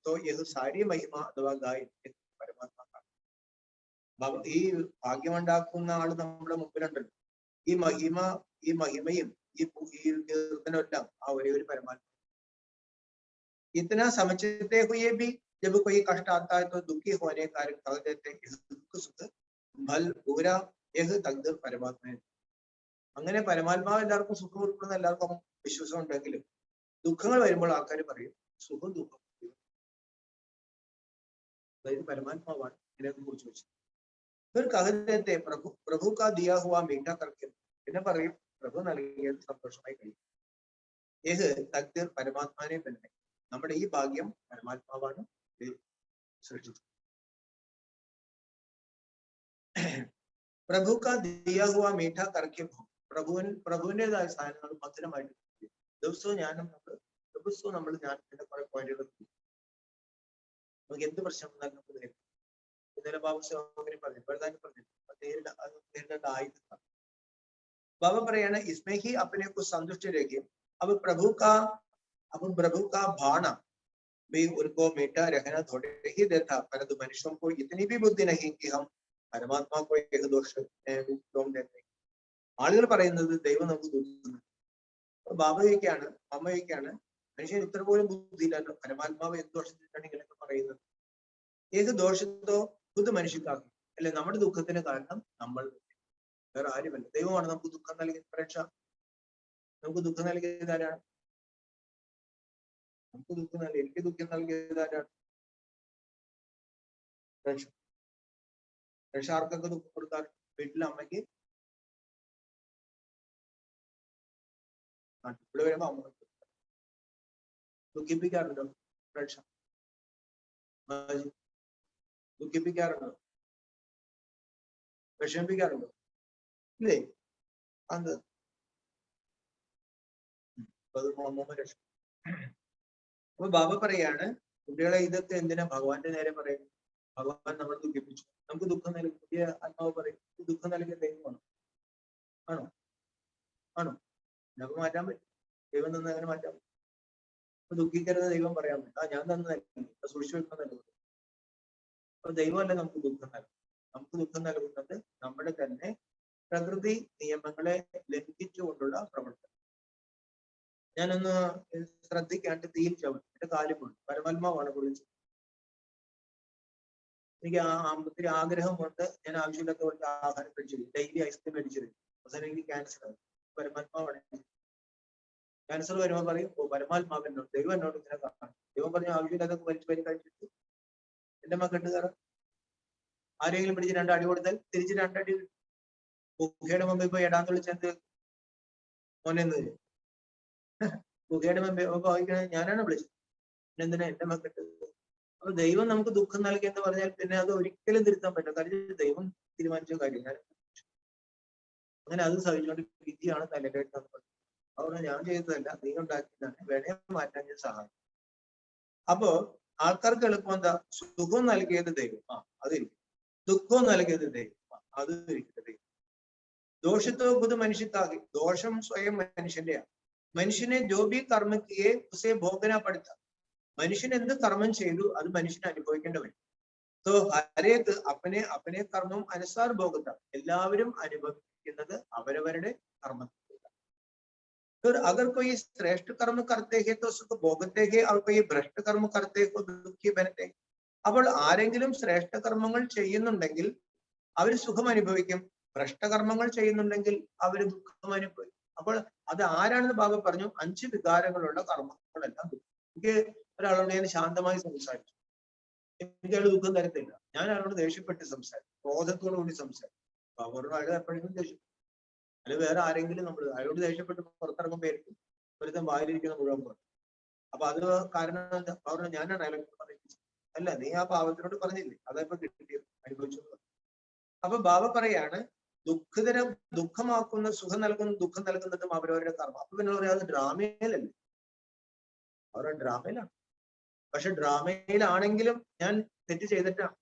तो यह सारी महिमा अथवा गाय പരമാത്മാ. ഈ ഭാഗ്യം ഉണ്ടാക്കുന്ന ആള് നമ്മുടെ മുമ്പിലുണ്ടല്ലോ. ഈ മഹിമയും ഈ കീർത്തനെല്ലാം ആ ഒരേ ഒരു പരമാത്മ. इतना समझते हुए भी जब कोई कष्ट आता है तो दुखी होने का कारण कह देते हैं दुख सुख भल बुरा यह तकदीर परमात्मा है. അങ്ങനെ പരമാത്മാവ് എല്ലാവർക്കും സുഖം കൊടുക്കുന്ന എല്ലാവർക്കും വിശ്വാസം ഉണ്ടെങ്കിലും ദുഃഖങ്ങൾ വരുമ്പോൾ ആൾക്കാർ പറയും സുഖം ദുഃഖം. അതായത് പരമാത്മാവാണ് ഇതിനെ കുറിച്ച് വെച്ചത്. फिर कह देते प्रभु का दिया हुआ मीठा करके പിന്നെ പറയും പ്രഭു നൽകിയത് സന്തോഷമായി കഴിയും. ഏത് തക്ദീർ പരമാത്മാനെ തന്നെ. നമ്മുടെ ഈ ഭാഗ്യം പരമാത്മാവാണ് സൃഷ്ടിച്ചത്. പ്രഭു കാ ദിയാ ഹുവാ മീഠ കർക്കെ പ്രഭുവിൻ്റെതായ സാധനങ്ങൾ മധുരമായിട്ട് ദിവസവും ദിവസവും നമ്മൾ ജ്ഞാനത്തിന്റെ കുറെ പോയിന്റുകൾ നമുക്ക് എന്ത് പ്രശ്നം വന്നാലും നമുക്ക് നേരിടും. ഇന്നലെ ബാബു സഹോദരൻ പറഞ്ഞു, പ്രധാനം പറഞ്ഞു നേരിടേണ്ട ആയുധം. ബാബ പറയാണ് इसमें ही अपने को संतुष्ट रहिए. अब प्रभु का भाना भी उनको मीठा रहना थोड़े ही देता, परंतु मनुष्यों को इतनी भी बुद्धि नहीं कि हम परमात्मा को एक दोष देते. ആളുകൾ പറയുന്നത് ദൈവം നമുക്ക് ദുഃഖിക്കുന്നു. ബാബ ചോദിക്കാണ്, അമ്മ ചോദിക്കാണ്, മനുഷ്യൻ ഇത്ര പോലും ബുദ്ധിയില്ലല്ലോ, പരമാത്മാവ് എന്ത് ദോഷത്തിലാണ് ഇങ്ങനെയൊക്കെ പറയുന്നത്? ഏത് ദോഷത്തോ ബുദ്ധ മനുഷ്യക്കാക്കും അല്ലെ? നമ്മുടെ ദുഃഖത്തിന് കാരണം നമ്മൾ, വേറെ ആരുമല്ല. ദൈവമാണ് നമുക്ക് ദുഃഖം നൽകിയ പരീക്ഷ. നമുക്ക് ദുഃഖം നൽകിയത് ആരാണ്? എനിക്ക് ദുഃഖം നൽകിയത് ആരാണ്? പരീക്ഷ ആർക്കൊക്കെ ദുഃഖം കൊടുക്കാറ്? വീട്ടിലെ അമ്മയ്ക്ക്, ഇവിടെ വരുമ്പോ അമ്മ ദുഃഖിപ്പിക്കാറുണ്ടോ? പരീക്ഷ ദുഃഖിപ്പിക്കാറുണ്ടോ? വിഷമിപ്പിക്കാറുണ്ടോ? ഇല്ലേ? അത് അമ്മമ്മ രക്ഷ. അപ്പൊ ബാബ പറയാണ്, കുട്ടികളെ ഇതൊക്കെ എന്തിനാ ഭഗവാന്റെ നേരെ പറയും? ഭഗവാൻ നമ്മൾ ദുഃഖിപ്പിച്ചു, നമുക്ക് ദുഃഖം നൽകി. പുതിയ ആത്മാവ് പറയും ദുഃഖം നൽകിയ ദൈവമാണോ? ആണോ? നമുക്ക് മാറ്റാൻ പറ്റും. ദൈവം തന്നെ അങ്ങനെ മാറ്റാൻ പറ്റും. അപ്പൊ ദുഃഖിക്കരുത് ദൈവം പറയാൻ പറ്റും. ഞാൻ തന്നതായിരിക്കും, സൂക്ഷിച്ചു വെക്കുന്നതല്ല. അപ്പൊ ദൈവമല്ല നമുക്ക് ദുഃഖം നൽകും. നമുക്ക് ദുഃഖം നൽകുന്നത് നമ്മുടെ തന്നെ പ്രകൃതി നിയമങ്ങളെ ലംഘിച്ചുകൊണ്ടുള്ള പ്രവർത്തനം. ഞാനൊന്ന് ശ്രദ്ധിക്കാണ്ട് തീയിൽ ചവിട്ടി എന്റെ കാലിൽ പോയി. പരമാത്മാവാണ് വിളിച്ചത്. എനിക്ക് ഒത്തിരി ആഗ്രഹമുണ്ട്. ഞാൻ ആവശ്യമില്ലാത്ത കൊണ്ട് ആഹാരം കഴിച്ചില്ല. ഡെയിലി ഐസ്ക്രീം കഴിച്ചില്ല. അവസാനം എനിക്ക് ക്യാൻസർ ആയി. പരമാത്മാവാണ്. ക്യാൻസർ വരുമ്പോൾ പറയും, ഓ പരമാത്മാവ് എന്നോട്, ദൈവം എന്നോട് ഇങ്ങനെ കാണും. ദൈവം പറഞ്ഞ ആവശ്യമില്ലാത്ത വലിച്ചു കഴിച്ചിട്ട് എന്റെ മക്കട്ട് കയറാം. ആരെങ്കിലും പിടിച്ച് രണ്ടടി കൊടുത്താൽ തിരിച്ച് രണ്ടടി. ഗുഹയുടെ മുമ്പിൽ പോയി എടാന്ന് വിളിച്ചെന്ത് മോനെന്ന് വരും. ഗുഹയുടെ മുമ്പിൽ വായിക്കണ ഞാനാണ് വിളിച്ചത്. എന്തിനാ എന്റെ മക്കട്ട്. അപ്പൊ ദൈവം നമുക്ക് ദുഃഖം നൽകി എന്ന് പറഞ്ഞാൽ പിന്നെ അത് ഒരിക്കലും തിരുത്താൻ പറ്റും. കാര്യം ദൈവം തീരുമാനിച്ച കാര്യം. അങ്ങനെ അത് സഹിച്ചുകൊണ്ട് വിധിയാണ് തലകേട്ട് നമുക്ക്. അതുകൊണ്ട് ഞാൻ ചെയ്തതല്ല, നീ ഉണ്ടാക്കിയതാണ്. വേണേ മാറ്റാൻ ഞാൻ സഹായിക്കും. അപ്പോ ആൾക്കാർക്ക് എളുപ്പം എന്താ? സുഖം നൽകിയത് ദൈവം, അതിരിക്കും. ദുഃഖവും നൽകിയത് ദൈവം, അത് ഇരിക്കട്ടെ ദൈവം. ദോഷത്തോ ബുദ്ധ മനുഷ്യത്താകെ, ദോഷം സ്വയം മനുഷ്യന്റെയാണ്. മനുഷ്യനെ ജോബി കർമ്മക്കിയെ ഉസേ ഭോഗനപ്പെടുത്ത, മനുഷ്യൻ എന്ത് കർമ്മം ചെയ്തു അത് മനുഷ്യനെ അനുഭവിക്കേണ്ടി വരും. तो ഹരേത് അപ്പനെ അപ്പനെ കർമ്മം അനുസാർ ഭോഗത്ത, എല്ലാവരും അനുഭവിക്കുന്നത് അവരവരുടെ കർമ്മത്തിൽ. फिर अगर कोई श्रेष्ठ कर्म करते हैं तो सुख भोगते हैं और कोई भ्रष्ट कर्म करते हैं तो दुखी बनते हैं. അപ്പോൾ ആരെങ്കിലും ശ്രേഷ്ഠ കർമ്മങ്ങൾ ചെയ്യുന്നുണ്ടെങ്കിൽ അവർ സുഖം അനുഭവിക്കും. ഭ്രഷ്ടകർമ്മങ്ങൾ ചെയ്യുന്നുണ്ടെങ്കിൽ അവർ ദുഃഖം അനുഭവിക്കും. അപ്പോൾ അത് ആരാണെന്ന് ബാബ പറഞ്ഞു? 5 വികാരങ്ങളുള്ള കർമ്മങ്ങളെല്ലാം. എനിക്ക് ഒരാളോട് ഞാൻ ശാന്തമായി സംസാരിച്ചു, എനിക്ക് അയാൾ ദുഃഖം തരത്തില്ല. ഞാൻ അയാളോട് ദേഷ്യപ്പെട്ട് സംസാരിക്കും, ക്രോധത്തോടു കൂടി സംസാരിക്കും. അവരോട് അയാൾ എപ്പോഴെങ്കിലും ദേഷ്യം, അല്ലെ വേറെ ആരെങ്കിലും നമ്മൾ അയാളോട് ദേഷ്യപ്പെട്ട് പുറത്തിറങ്ങുമ്പോഴായിരിക്കും ഒരുത്തം വായിലിരിക്കുന്ന മുഴുവൻ പറഞ്ഞു. അപ്പൊ അത് കാരണം എന്താ? അവർ ഞാനാണ് അയാളെ പറഞ്ഞിരിക്കുന്നത്. അല്ല, നീ ആ പാവത്തിനോട് പറഞ്ഞില്ലേ, അതപ്പോ കിട്ടിയത് അനുഭവിച്ചു. അപ്പൊ ബാബ പറയാണ്, ദുഃഖമാക്കുന്ന സുഖം നൽകുന്ന ദുഃഖം നൽകുന്നതും അവരവരുടെ കർമ്മം. അപ്പൊ പിന്നെ പറയാം അത് ഡ്രാമയിലല്ലേ? അവരുടെ ഡ്രാമയിലാണ്. പക്ഷെ ഡ്രാമയിലാണെങ്കിലും ഞാൻ തെറ്റ് ചെയ്തിട്ടാണ്.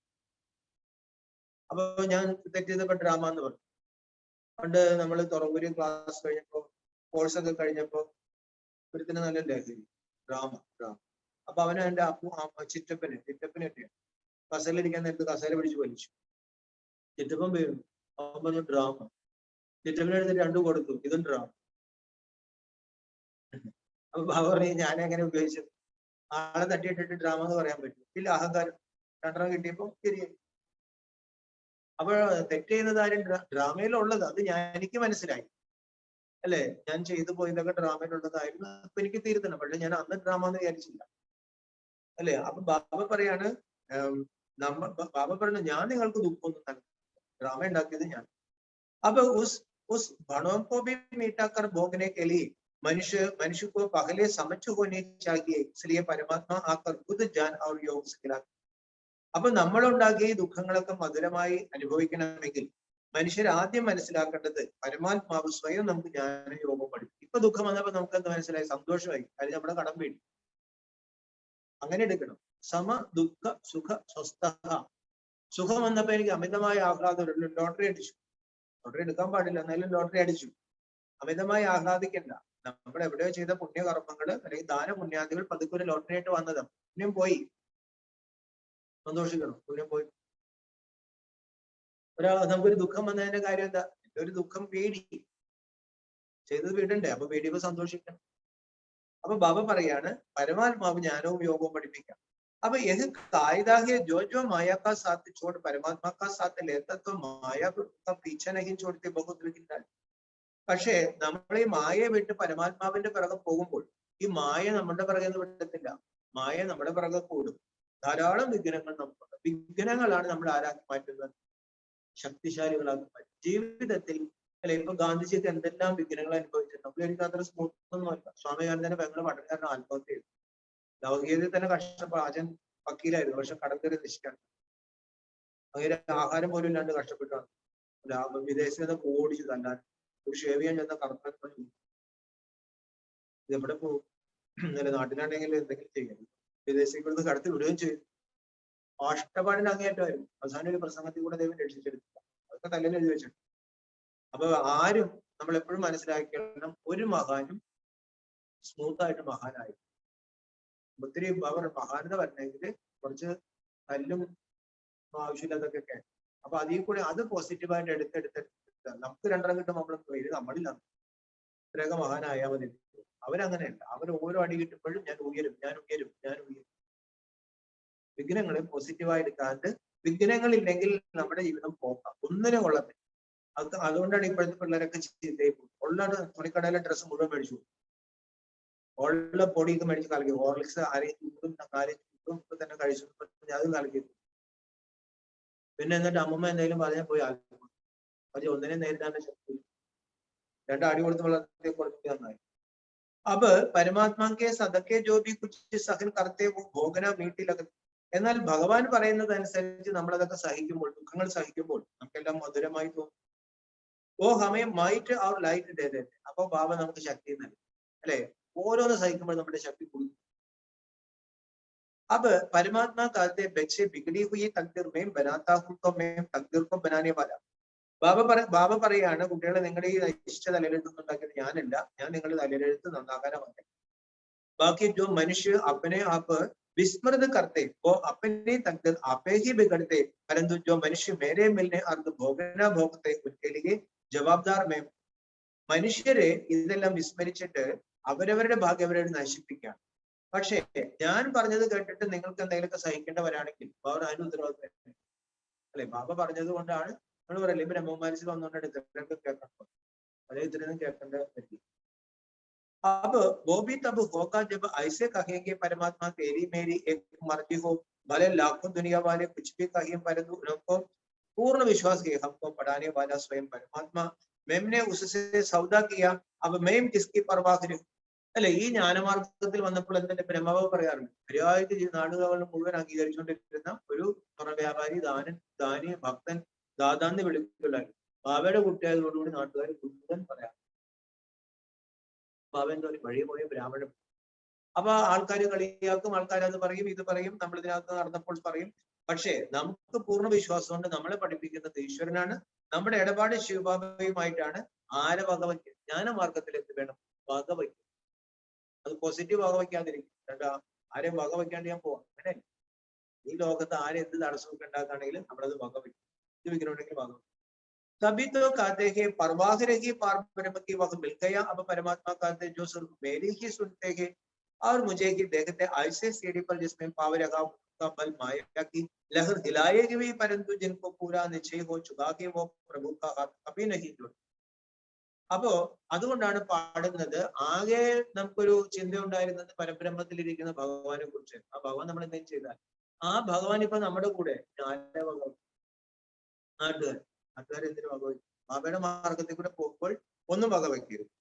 അപ്പൊ ഞാൻ തെറ്റ് ചെയ്തപ്പോ ഡ്രാമ എന്ന് പറഞ്ഞു. പണ്ട് നമ്മൾ തുറവൂര് ക്ലാസ് കഴിഞ്ഞപ്പോ, കോഴ്സ് ഒക്കെ കഴിഞ്ഞപ്പോ ഒരുത്തിന് നല്ല ലഹരി, ഡ്രാമ. അപ്പൊ അവന് എന്റെ ചിറ്റപ്പനെയൊക്കെയാണ് കസേരയിലിരിക്കാൻ നേരത്ത് കസേര പിടിച്ച് വലിച്ചു. ചിറ്റപ്പൻ വീഴുന്നു. അവൻ പറഞ്ഞു ഡ്രാമ. ചിറ്റപ്പനെടുത്ത് 2 കൊടുത്തു, ഇതും ഡ്രാമ. അപ്പൊ ബാബ പറഞ്ഞു, ഞാനെങ്ങനെ ഉപയോഗിച്ചത്? ആളെ തട്ടിയിട്ടിട്ട് ഡ്രാമ എന്ന് പറയാൻ പറ്റും? ഇല്ല, അഹങ്കാരം. 2 കിട്ടിയപ്പോ ശരിയായി. അപ്പൊ തെറ്റ് ചെയ്യുന്നത് ആരും ഡ്രാമയിലുള്ളത്, അത് എനിക്ക് മനസ്സിലായി അല്ലെ. ഞാൻ ചെയ്തു പോയതൊക്കെ ഡ്രാമയിലുള്ളതായിരുന്നു. അപ്പൊ എനിക്ക് തിരുത്തണം. പക്ഷെ ഞാൻ അന്ന് ഡ്രാമ എന്ന് വിചാരിച്ചില്ല അല്ലെ. അപ്പൊ ബാബ പറയാണ്, ബാബ പറഞ്ഞു, ഞാൻ നിങ്ങൾക്ക് ദുഃഖമൊന്നും തന്നെ, ഡ്രാമ ഉണ്ടാക്കിയത് ഞാൻ. अब उस भणों को भी मीठा कर भोगने के लिए मनुष्य को पहले समझ होनी चाहिए. इसलिए परमात्मा आकर खुद ज्ञान और योग सिखलाता. അപ്പൊ നമ്മൾ ഉണ്ടാക്കിയ ഈ ദുഃഖങ്ങളൊക്കെ മധുരമായി അനുഭവിക്കണമെങ്കിൽ മനുഷ്യർ ആദ്യം മനസ്സിലാക്കേണ്ടത് പരമാത്മാവ് സ്വയം നമുക്ക് ജ്ഞാന യോഗം പഠിക്കും. ഇപ്പൊ ദുഃഖം വന്നപ്പോ നമുക്ക് എന്താ മനസ്സിലായി? സന്തോഷമായി. കാര്യം നമ്മുടെ കടം വീടി. അങ്ങനെ എടുക്കണം. സമ ദുഃഖ സുഖ സ്വസ്ഥ. സുഖം വന്നപ്പോ എനിക്ക് അമിതമായ ആഹ്ലാദം, ലോട്ടറി അടിച്ചു. ലോട്ടറി എടുക്കാൻ പാടില്ല, എന്നാലും ലോട്ടറി അടിച്ചു. അമിതമായി ആഹ്ലാദിക്കണ്ട. നമ്മൾ എവിടെയോ ചെയ്ത പുണ്യകർമ്മങ്ങള് അല്ലെങ്കിൽ ദാനപുണ്യാദികൾ പതുക്കെ ഒരു ലോട്ടറി ആയിട്ട് വന്നതാ. പുണ്യം പോയി, സന്തോഷിക്കണം. പുണ്യം പോയി. നമുക്കൊരു ദുഃഖം വന്നതിന്റെ കാര്യം എന്താ? ഒരു ദുഃഖം പേടി ചെയ്തത് വീടണ്ടേ, അപ്പൊ പേടിയപ്പോ സന്തോഷിക്കണം. അപ്പൊ ബാബ പറയാണ്, പരമാത്മാവ് ജ്ഞാനവും യോഗവും പഠിപ്പിക്കാം. अब यह कायदा है, जो माया का साथ छोड़ परमात्मा का साथ लेता तो माया का पीछा नहीं छोड़ते बहुत विघ्न. പക്ഷേ നമ്മൾ ഈ മായയെ വിട്ട് പരമാത്മാവിന്റെ പിറകെ പോകുമ്പോൾ ഈ മായ നമ്മുടെ പിറകെ വിടത്തില്ല. മായ നമ്മുടെ പിറകെ കൂടും. ധാരാളം വിഘ്നങ്ങൾ നമുക്കുണ്ട്. വിഘ്നങ്ങളാണ് നമ്മൾ ആരാക്കി മാറ്റുന്നത്? ശക്തിശാലികളാക്കി മാറ്റും. ജീവിതത്തിൽ അല്ലെ, ഇപ്പൊ ഗാന്ധിജിക്ക് എന്തെല്ലാം വിഘ്നങ്ങൾ അനുഭവിച്ചിട്ടുണ്ട്. നമ്മൾ എനിക്ക് അത്ര സ്മൂത്ത് ഒന്നുമല്ല. സ്വാമികാരന്റെ പെങ്ങളെ പഠനക്കാരൻ ആത്മഹത്യ ചെയ്തു. ലൗകികതയിൽ തന്നെ കഷ്ടപ്പെട്ട അച്ഛൻ വക്കീലായിരുന്നു, പക്ഷെ കടക്കറി നശിക്കാൻ അങ്ങനെ ആഹാരം പോലും ഇല്ലാണ്ട് കഷ്ടപ്പെട്ടാണ്. വിദേശത്ത് നിന്ന് ഓടിച്ചു തല്ലാൻ ഒരു ഷേവ് ചെയ്യാൻ ചെന്ന കറക്റ്റ് ഇത് എവിടെ പോകും? നാട്ടിലാണെങ്കിൽ എന്തെങ്കിലും ചെയ്യണം. വിദേശികളിൽ കടത്തി വിടുകയും ചെയ്തു. കഷ്ടപ്പാടിന്റെ അങ്ങേയറ്റമായിരുന്നു. അവസാനം ഒരു പ്രസംഗത്തിൽ കൂടെ ദൈവം രക്ഷിച്ചെടുത്തില്ല. അതൊക്കെ തല്ലിൽ എഴുതി വെച്ചിട്ടുണ്ട്. അപ്പൊ ആരും നമ്മൾ എപ്പോഴും മനസ്സിലാക്കണം, ഒരു മഹാനും സ്മൂത്തായിട്ട് മഹാനായി. ഒത്തിരി അവർ മഹാനത വരണമെങ്കിൽ കുറച്ച് തല്ലും ആവശ്യമില്ലാതൊക്കെ. അപ്പൊ അതിൽ കൂടെ അത് പോസിറ്റീവായിട്ട് എടുത്തെടുത്ത് നമുക്ക് 2 കിട്ടും. നമ്മൾ ഇത് നമ്മളില്ല, ഇത്രയൊക്കെ മഹാനായാൽ മതി. അവരങ്ങനെയല്ല. അവർ ഓരോ അടി കിട്ടുമ്പോഴും ഞാൻ ഉയരും, ഞാൻ ഉയരും, ഞാൻ ഉയരും. വിഘ്നങ്ങളെ പോസിറ്റീവായി എടുക്കാണ്ട് വിഘ്നങ്ങളില്ലെങ്കിൽ നമ്മുടെ ജീവിതം പോകാം, ഒന്നിനും കൊള്ളത്തില്ല. അതുകൊണ്ടാണ് ഇപ്പോഴത്തെ പിള്ളേരൊക്കെ ഉള്ള തുണിക്കടയിലെ ഡ്രസ്സ് മുഴുവൻ മേടിച്ചു, ഉള്ള പൊടിയൊക്കെ മേടിച്ച് കളിക്കും. ഹോർലിക്സ് അരയും ചൂടും ഇപ്പൊ തന്നെ കഴിച്ചു അത് കളിക്കും. പിന്നെ എന്നിട്ട് അമ്മമ്മ എന്തെങ്കിലും പറഞ്ഞാൽ പോയി ആലോചിക്കും, പക്ഷെ ഒന്നിനെ നേരിടാൻ ശക്തി, രണ്ടടി കൊടുത്ത് വളർത്തി കൊടുക്കുക നന്നായി. അപ്പൊ പരമാത്മാക്കെ സദക്കെ ജോബി കുച്ച് സഹൻ കർത്തേവും ഭോഗന വീട്ടിലൊക്കെ. എന്നാൽ ഭഗവാൻ പറയുന്നത് അനുസരിച്ച് നമ്മളതൊക്കെ സഹിക്കുമ്പോൾ, ദുഃഖങ്ങൾ സഹിക്കുമ്പോൾ നമുക്കെല്ലാം മധുരമായി തോന്നും. ഓ ഹമേ മൈറ്റ് അവർ ലൈറ്റ് ഡേ. അപ്പൊ ബാബ നമുക്ക് ശക്തി നൽകും, അല്ലെ? ഓരോന്ന് സഹിക്കുമ്പോൾ നമ്മുടെ ശക്തി കൂടും. अब परमात्मा कहते बच्चे बिगड़ी हुई तकदीर में बनाता हूं तो मैं तकदीर को बनाने वाला. ബാബ പറയാണ്, കുട്ടികളെ നിങ്ങളുടെ ഈ നശിച്ച തലയിലെഴുത്തുന്നുണ്ടാക്കിയത് ഞാനല്ല, ഞാൻ നിങ്ങളുടെ തലയിലെഴുത്ത് നന്നാക്കാനാ വന്നത്. ബാക്കി जो मनुष्य अपने आप विस्मृत करते वो अपनी तकदीर आपे ही बिगड़ते, परंतु जो मनुष्य मेरे मिलने अर्थ भोगना भोगते उनके लिए जवाबदार मैं. മനുഷ്യരെ ഇതെല്ലാം വിസ്മരിച്ചിട്ട് അവരവരുടെ ഭാഗ്യം അവരോട് നശിപ്പിക്കാം. പക്ഷേ ഞാൻ പറഞ്ഞത് കേട്ടിട്ട് നിങ്ങൾക്ക് എന്തെങ്കിലുമൊക്കെ സഹിക്കേണ്ടവരാണെങ്കിൽ അവർ അതിന് ഉത്തരവാദിത്തം, അല്ലെ? ബാബ പറഞ്ഞത് കൊണ്ടാണ് നമ്മൾ പറയല്ലേ, ബ്രഹ്മകുമാരിച്ച് വന്നുകൊണ്ടാണ് ഇത്രയൊക്കെ കേൾക്കണം, അതേ ഇത്രയൊന്നും കേൾക്കേണ്ട പറ്റില്ല. അപ്പൊ ബോബി തബ് ഹോക്കാ ജബ് ഐസെ കഹേങ്കെ പരമാത്മാ തേരി മേരി एक मर्जी हो भले लाखों दुनिया वाले कुछ भी कहिए परंतु उनको पूर्ण विश्वास है हमको पढ़ाने वाला स्वयं परमात्मा. मैंने उससे सौदा किया, अब मैं किसकी परवाह करूं. അല്ലെ? ഈ ജ്ഞാനമാർഗത്തിൽ വന്നപ്പോൾ എന്തിന്റെ ബ്രഹ്മാവ് പറയാറുണ്ട്, ശരിയായിട്ട് ഈ നാടുകൾ മുഴുവൻ അംഗീകരിച്ചുകൊണ്ടിരിക്കുന്ന ഒരു വ്യാപാരി, ദാനി, ഭക്തൻ, ദാതാന്ന് വിളിക്കലായി. ബാബയുടെ കുട്ടിയായതോടുകൂടി നാട്ടുകാർ മുഴുവൻ പറയാം ബാബ എന്തോ വഴി പോയ ബ്രാഹ്മണൻ. അപ്പൊ ആൾക്കാർ കളിയാക്കും, ആൾക്കാർ അത് പറയും, ഇത് പറയും, നമ്മൾ ഇതിനകത്ത് നടന്നപ്പോൾ പറയും. പക്ഷേ നമുക്ക് പൂർണ്ണ വിശ്വാസം കൊണ്ട് നമ്മളെ പഠിപ്പിക്കുന്നത് ഈശ്വരനാണ്, നമ്മുടെ ഇടപാട് ശിവബാബയുമായിട്ടാണ്. ആരെ വകവയ്ക്കും? ജ്ഞാനമാർഗത്തിൽ എന്ത് വേണം? വകവയ്ക്കും. അത് പോസിറ്റീവ് വകവയ്ക്കാതിരിക്കും. രണ്ടാ ആരെയും വകവയ്ക്കാണ്ട് ഞാൻ പോവാം, അങ്ങനെ ഈ ലോകത്ത് ആരെ എന്ത് തടസ്സമൊക്കെ ഉണ്ടാക്കുകയാണെങ്കിലും നമ്മളത് വകവയ്ക്കും. ഇത് വിഗ്രഹമുണ്ടെങ്കിൽ വകവയ്ക്കും. तभी तो कहते हैं परवाह रही पार ब्रह्म की वक्त मिल गया. अब परमात्मा कहते जो सिर्फ मेरी ही सुनते हैं और मुझे ही देखते, ऐसे सीढ़ी पर जिसमें पावर लगा उसका बल माया की लहर हिलाएगी भी, परंतु जिनको पूरा निश्चय हो चुका कि वो प्रभु का हाथ कभी नहीं जुड़. അപ്പോ അതുകൊണ്ടാണ് പാടുന്നത്, ആകെ നമുക്കൊരു ചിന്ത ഉണ്ടായിരുന്നത് പരബ്രഹ്മത്തിലിരിക്കുന്ന ഭഗവാനെ കുറിച്ച്. ആ ഭഗവാൻ നമ്മൾ എന്തെങ്കിലും ചെയ്താൽ ആ ഭഗവാൻ ഇപ്പൊ നമ്മുടെ കൂടെ നാട്ടുകാരെന്തിനു വകവയ്ക്കും? ബാബയുടെ മാർഗത്തിൽ കൂടെ പോകുമ്പോൾ ഒന്നും വകവയ്ക്കരുത്.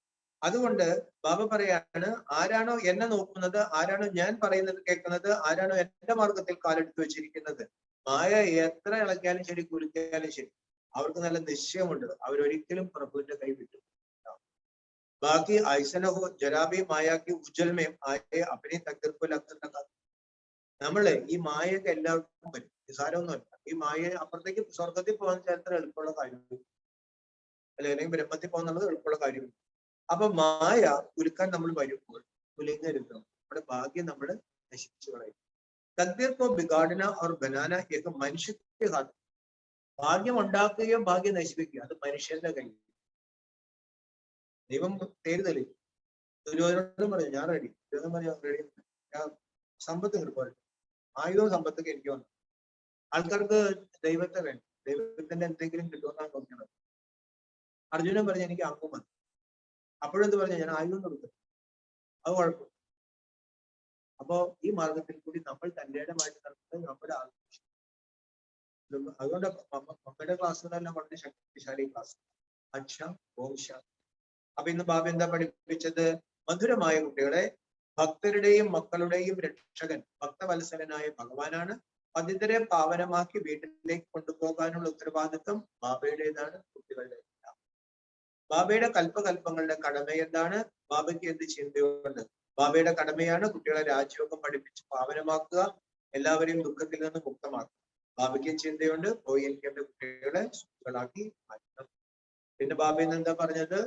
അതുകൊണ്ട് ബാബ പറയാണ്, ആരാണോ എന്നെ നോക്കുന്നത്, ആരാണോ ഞാൻ പറയുന്നത് കേൾക്കുന്നത്, ആരാണോ എന്റെ മാർഗത്തിൽ കാലെടുത്ത് വെച്ചിരിക്കുന്നത്, മായ എത്ര ഇളക്കിയാലും ശരി, കുലുക്കിയാലും ശരി, അവർക്ക് നല്ല നിശ്ചയമുണ്ട്, അവരൊരിക്കലും പ്രഭുവിന്റെ കൈ വിട്ടു. ബാക്കി ഐസനഹോ ജരാബി മായാക്കി ഉജ്ജൽമയം ആയെ അപ്പനെ തകർപ്പ് ലക്ഷം. നമ്മള് ഈ മായയൊക്കെ എല്ലാവർക്കും വരും, നിസാരമൊന്നുമല്ല. ഈ മായ അപ്പുറത്തേക്ക് സ്വർഗത്തിൽ പോകാൻ ചരിത്രം എളുപ്പമുള്ള കാര്യമില്ല, അല്ലെങ്കിൽ ബ്രഹ്മത്തിൽ പോകുന്നത് എളുപ്പമുള്ള കാര്യമില്ല. അപ്പൊ മായ കുലുക്കാൻ നമ്മൾ വരുമ്പോൾ കുലുങ്ങരുത്, നമ്മുടെ ഭാഗ്യം നമ്മൾ നശിപ്പിച്ചു കളയും. തക്ദീർക്കോ ബിഗാഡന ഓർ ബനാന ഏക മനുഷ്യന്റെ ഹാത്ത്. ഭാഗ്യം ഉണ്ടാക്കുകയോ ഭാഗ്യം നശിപ്പിക്കുകയോ അത് മനുഷ്യന്റെ കയ്യിൽ. ദൈവം പേര് തെളിയും. ദുര്യോധനോടും പറഞ്ഞു ഞാൻ റെഡി, ദുര്യോധനൻ പറഞ്ഞു റെഡി, ഞാൻ സമ്പത്ത് കിട്ടുമ്പോൾ ആയുധവും സമ്പത്തൊക്കെ എനിക്ക് വന്നു. ആൾക്കാർക്ക് ദൈവത്തെ വേണം, ദൈവത്തിന്റെ എന്തെങ്കിലും കിട്ടുമെന്നാണ് നോക്കുന്നത്. അർജുനൻ പറഞ്ഞു എനിക്ക് അംഗം വന്നു. അപ്പോഴെന്ത് പറഞ്ഞു, ഞാൻ ആയുധം കൊടുക്കും, അത് കുഴപ്പമില്ല. അപ്പോ ഈ മാർഗത്തിൽ കൂടി നമ്മൾ തന്റേടമായിട്ട് നടത്തുന്നത് നമ്മുടെ ആവശ്യം. അതുകൊണ്ട് മമ്മയുടെ ക്ലാസ്സുകളെല്ലാം വളരെ ശക്തിശാലി ക്ലാസ്. അച്ഛ ഓം ശാന്തി. അപ്പൊ ഇന്ന് ബാബ എന്താ പഠിപ്പിച്ചത്? മധുരമായ കുട്ടികളെ, ഭക്തരുടെയും മക്കളുടെയും രക്ഷകൻ ഭക്തവത്സരനായ ഭഗവാനാണ്. പതിതരെ പാവനമാക്കി വീട്ടിലേക്ക് കൊണ്ടുപോകാനുള്ള ഉത്തരവാദിത്വം ബാബയുടേതാണ്, കുട്ടികളുടെ. ബാബയുടെ കൽപ്പകൽപ്പങ്ങളുടെ കടമ എന്താണ്? ബാബയ്ക്ക് എന്ത് ചിന്തയുണ്ട്? ബാബയുടെ കടമയാണ് കുട്ടികളെ രാജയോഗം പഠിപ്പിച്ച് പാവനമാക്കുക, എല്ലാവരെയും ദുഃഖത്തിൽ നിന്ന് മുക്തമാക്കുക. ബാബയ്ക്ക് ചിന്തയുണ്ട്, പോയി എനിക്ക് എന്റെ കുട്ടികളെ സുഖങ്ങളാക്കി മാറ്റണം. പിന്നെ ബാബയിൽ എന്താ പറഞ്ഞത്?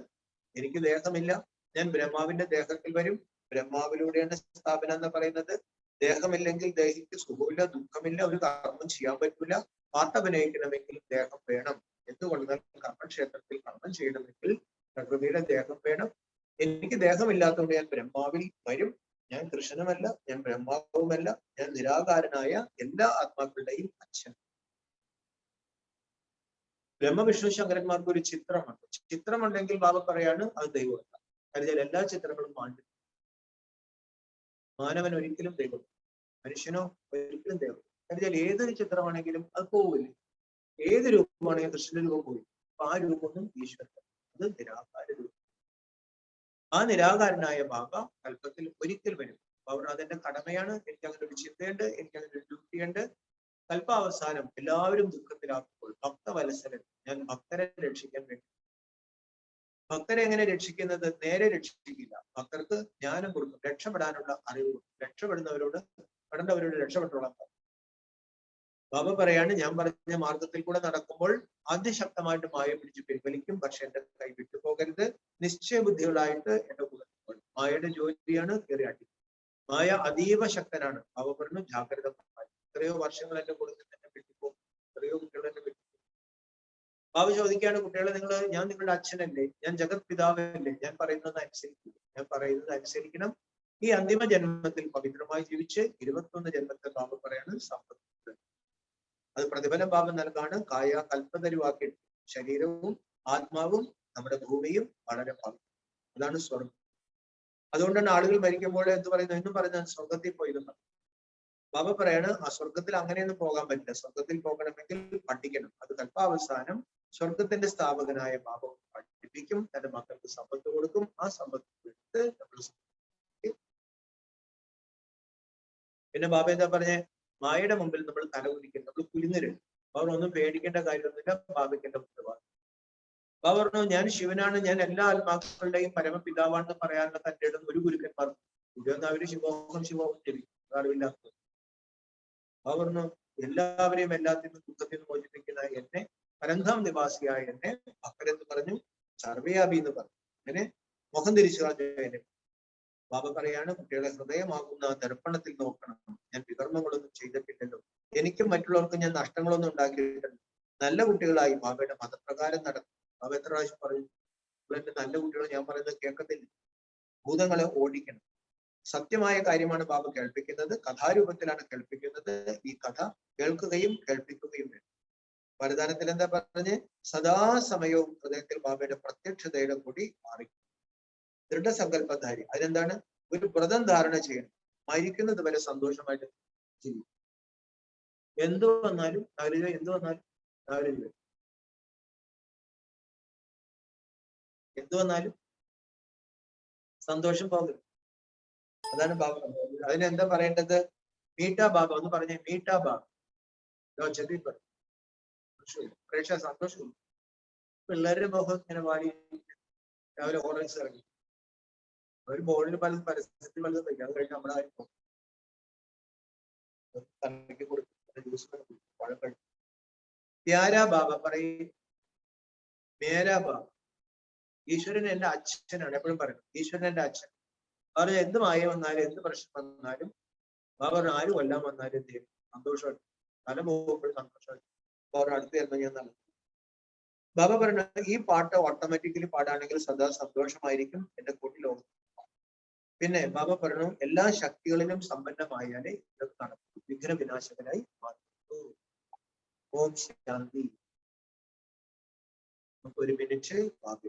എനിക്ക് ദേഹമില്ല, ഞാൻ ബ്രഹ്മാവിന്റെ ദേഹത്തിൽ വരും. ബ്രഹ്മാവിലൂടെയാണ് സ്ഥാപനം എന്ന് പറയുന്നത്. ദേഹമില്ലെങ്കിൽ ദേഹിക്ക് സുഖമില്ല, ദുഃഖമില്ല, ഒരു കർമ്മം ചെയ്യാൻ പറ്റില്ല. പാട്ടഭിനയിക്കണമെങ്കിൽ ദേഹം വേണം. എന്തുകൊണ്ട്? കർമ്മക്ഷേത്രത്തിൽ കർമ്മം ചെയ്യണമെങ്കിൽ പ്രകൃതിയുടെ ദേഹം വേണം. എനിക്ക് ദേഹമില്ലാത്തതുകൊണ്ട് ഞാൻ ബ്രഹ്മാവിൽ വരും. ഞാൻ കൃഷ്ണനുമല്ല, ഞാൻ ബ്രഹ്മാവുമല്ല, ഞാൻ നിരാകാരനായ എല്ലാ ആത്മാക്കളുടെയും അച്ഛൻ. ബ്രഹ്മവിഷ്ണു ശങ്കരന്മാർക്ക് ഒരു ചിത്രമുണ്ട്. ചിത്രമുണ്ടെങ്കിൽ ബാബ പറയാണ് അത് ദൈവമല്ല. കരുതിയാൽ എല്ലാ ചിത്രങ്ങളും മാറ്റി. മാനവൻ ഒരിക്കലും ദൈവം, മനുഷ്യനോ ഒരിക്കലും ദൈവം. കരുതിയാൽ ഏതൊരു ചിത്രമാണെങ്കിലും അത് പോവില്ല. ഏത് രൂപമാണെങ്കിലും കൃഷ്ണന്റെ രൂപം പോയി. അപ്പൊ ആ രൂപമൊന്നും ഈശ്വരൻ, അത് നിരാകാര രൂപം. ആ നിരാകാരനായ ബാബ കൽപ്പത്തിൽ ഒരിക്കൽ വരും. അവർ അതെന്റെ കടമയാണ്, എനിക്ക് അങ്ങനെ ഒരു ചിന്തയുണ്ട്, എനിക്ക് അങ്ങനെ ഒരു ഡ്യൂട്ടിയുണ്ട്. കൽപ്പാവസാനം എല്ലാവരും ദുഃഖത്തിലാക്കുമ്പോൾ ഭക്തവത്സരൻ, ഞാൻ ഭക്തരെ രക്ഷിക്കാൻ വേണ്ടി. ഭക്തരെ എങ്ങനെ രക്ഷിക്കുന്നത്? നേരെ രക്ഷിക്കില്ല. ഭക്തർക്ക് ജ്ഞാനം കൊടുക്കും, രക്ഷപ്പെടാനുള്ള അറിവ് കൊടുക്കും. രക്ഷപ്പെടുന്നവരോട് രക്ഷപ്പെട്ടോളാം. ബാബ പറയാണ്, ഞാൻ പറഞ്ഞ മാർഗത്തിൽ കൂടെ നടക്കുമ്പോൾ അതിശക്തമായിട്ട് മായ പിടിച്ച് പിൻവലിക്കും, പക്ഷെ എന്റെ കൈ വിട്ടുപോകരുത്. നിശ്ചയബുദ്ധികളായിട്ട് എന്റെ കൂടെ നിൽക്കണം. മായയുടെ ജോലിയാണ് കയറി അടി. മായ അതീവ ശക്തനാണ്. ബാബ പറഞ്ഞു, ജാഗ്രത. എത്രയോ വർഷങ്ങൾ എന്റെ കൂടെ എന്നെ വിട്ടുപോകും, എത്രയോ കുട്ടികൾ എന്നെ വിട്ടുപോകും. ബാബ ചോദിക്കുകയാണ്, കുട്ടികളെ ഞാൻ നിങ്ങളുടെ അച്ഛനല്ലേ, ഞാൻ ജഗത് പിതാവല്ലേ, ഞാൻ പറയുന്നത് അനുസരിക്കും, ഞാൻ പറയുന്നത് അനുസരിക്കണം. ഈ അന്തിമ ജന്മത്തിൽ പവിത്രമായി ജീവിച്ച് 21 ജന്മത്തെ ബാബ പറയാണ് സമ്പത്ത്. അത് പ്രതിഫലം ബാബ നൽകാണ്. കായ കൽപ്പതരുവാക്കി ശരീരവും ആത്മാവും നമ്മുടെ ഭൂമിയും വളരെ പവിത്രം. അതാണ് സ്വർഗം. അതുകൊണ്ടാണ് ആളുകൾ മരിക്കുമ്പോൾ എന്ത് പറയുന്നു, എന്നും പറയുന്നത് സ്വർഗത്തിൽ പോയിരുന്നു. ബാബ പറയാണ്, ആ സ്വർഗത്തിൽ അങ്ങനെയൊന്നും പോകാൻ പറ്റില്ല. സ്വർഗത്തിൽ പോകണമെങ്കിൽ പഠിക്കണം. അത് കൽപ്പാവസാനം സ്വർഗത്തിന്റെ സ്ഥാപകനായ ബാബ പഠിപ്പിക്കും, തന്റെ മക്കൾക്ക് സമ്പത്ത് കൊടുക്കും. ആ സമ്പത്ത് എടുത്ത് നമ്മൾ പിന്നെ ബാബ എന്താ പറഞ്ഞേ, മായയുടെ മുമ്പിൽ നമ്മൾ തല കുലിക്കും, നമ്മൾ കുലുങ്ങരുത്. അവർ ഒന്നും പേടിക്കേണ്ട കാര്യമൊന്നുമില്ല. ബാബയ്ക്ക് എന്റെ ഉത്തരവാദിത്വം. ബാബ പറഞ്ഞു, ഞാൻ ശിവനാണ്, ഞാൻ എല്ലാ ആത്മാക്കളുടെയും പരമപിതാവാണെന്ന് പറയാനുള്ള തന്റെ ഇടം ഒരു ഗുരുക്കന്മാർ. അവര് ശിവോഹം ജപിക്കും, അറിവില്ലാത്തത്. ബാബ പറഞ്ഞു, എല്ലാവരെയും എല്ലാത്തിൽ നിന്നും ദുഃഖത്തിൽ നിന്ന് മോചിപ്പിക്കുന്ന എന്നെ, പരന്ധാം നിവാസിയായ എന്നെ ഭക്തരെന്ന് പറഞ്ഞു, സർവ്വയാപി എന്ന് പറഞ്ഞു. അങ്ങനെ മുഖം തിരിച്ചു കളഞ്ഞ എന്നെ. ബാബ പറയാണ്, കുട്ടികളെ ഹൃദയമാകുന്ന ദർപ്പണത്തിൽ നോക്കണം. ഞാൻ വികർമ്മങ്ങളൊന്നും ചെയ്തിട്ടില്ലല്ലോ, എനിക്കും മറ്റുള്ളവർക്കും ഞാൻ നഷ്ടങ്ങളൊന്നും ഉണ്ടാക്കിയിട്ടില്ല. നല്ല കുട്ടികളായി ബാബയുടെ മതപ്രകാരം നടക്കും. ബാബ എത്ര പ്രാവശ്യം പറയും, എന്റെ നല്ല കുട്ടികൾ ഞാൻ പറയുന്നത് കേൾക്കത്തില്ല. ഭൂതങ്ങളെ ഓടിക്കണം. സത്യമായ കാര്യമാണ് ബാബ കേൾപ്പിക്കുന്നത്. കഥാരൂപത്തിലാണ് കേൾപ്പിക്കുന്നത്. ഈ കഥ കേൾക്കുകയും കേൾപ്പിക്കുകയും വേണം. വരദാനത്തിൽ എന്താ പറഞ്ഞ്, സദാസമയവും ഹൃദയത്തിൽ ബാബയുടെ പ്രത്യക്ഷതയുടെ കൂടി മാറി ദൃഢസങ്കല്പധാരി. അതിനെന്താണ്? ഒരു വ്രതം ധാരണ ചെയ്യണം. മരിക്കുന്നത് വരെ സന്തോഷമായിട്ട് ചെയ്യും. എന്തു വന്നാലും എന്തു വന്നാലും എന്തു വന്നാലും സന്തോഷം പോകരുത്. അതാണ് ബാബ. അതിനെന്താ പറയേണ്ടത്? മീട്ടാ ബാബ എന്ന് പറഞ്ഞേ, മീട്ടാ ബാബ. പ്രേക്ഷക സന്തോഷം. പിള്ളേരുടെ മുഖം ഇങ്ങനെ വാടി രാവിലെ ഓറൻസ് ഇറങ്ങി. ഒരു ബോർഡിൽ പലതും പരസ്യത്തിൽ പലതും വയ്ക്കും. അത് കഴിഞ്ഞ് നമ്മുടെ ആരും തലയ്ക്ക് കൊടുക്കും, ജ്യൂസ് പഴം കഴിക്കും. പ്യാരാ ബാബ പറയും, മേരാ ബാബ. ഈശ്വരൻ എന്റെ അച്ഛനാണ്. എപ്പോഴും പറയണം, ഈശ്വരൻ എന്റെ അച്ഛൻ. അവർ എന്ത് മായ വന്നാലും എന്ത് പ്രശ്നം വന്നാലും അവർ ആരും കൊല്ലാൻ വന്നാലും എന്ത് ചെയ്യും? സന്തോഷമായിട്ട് തല പോകുമ്പോഴും സന്തോഷമായിട്ട് അവർ അടുത്ത് ചെന്ന് ഞാൻ നടക്കും. ബാബ പറഞ്ഞ ഈ പാട്ട് ഓട്ടോമാറ്റിക്കലി പാടാണെങ്കിൽ സദാ സന്തോഷമായിരിക്കും എന്റെ കൂട്ടിലോകം. പിന്നെ ബാബ പറഞ്ഞു, എല്ലാ ശക്തികളിലും സമ്പന്നമായാലേ ഇതൊക്കെ നടക്കും. വിഘ്ന വിനാശകനായി മാറും. ഓം ശാന്തി. നമുക്ക് ഒരു മിനിറ്റ് ബാബ.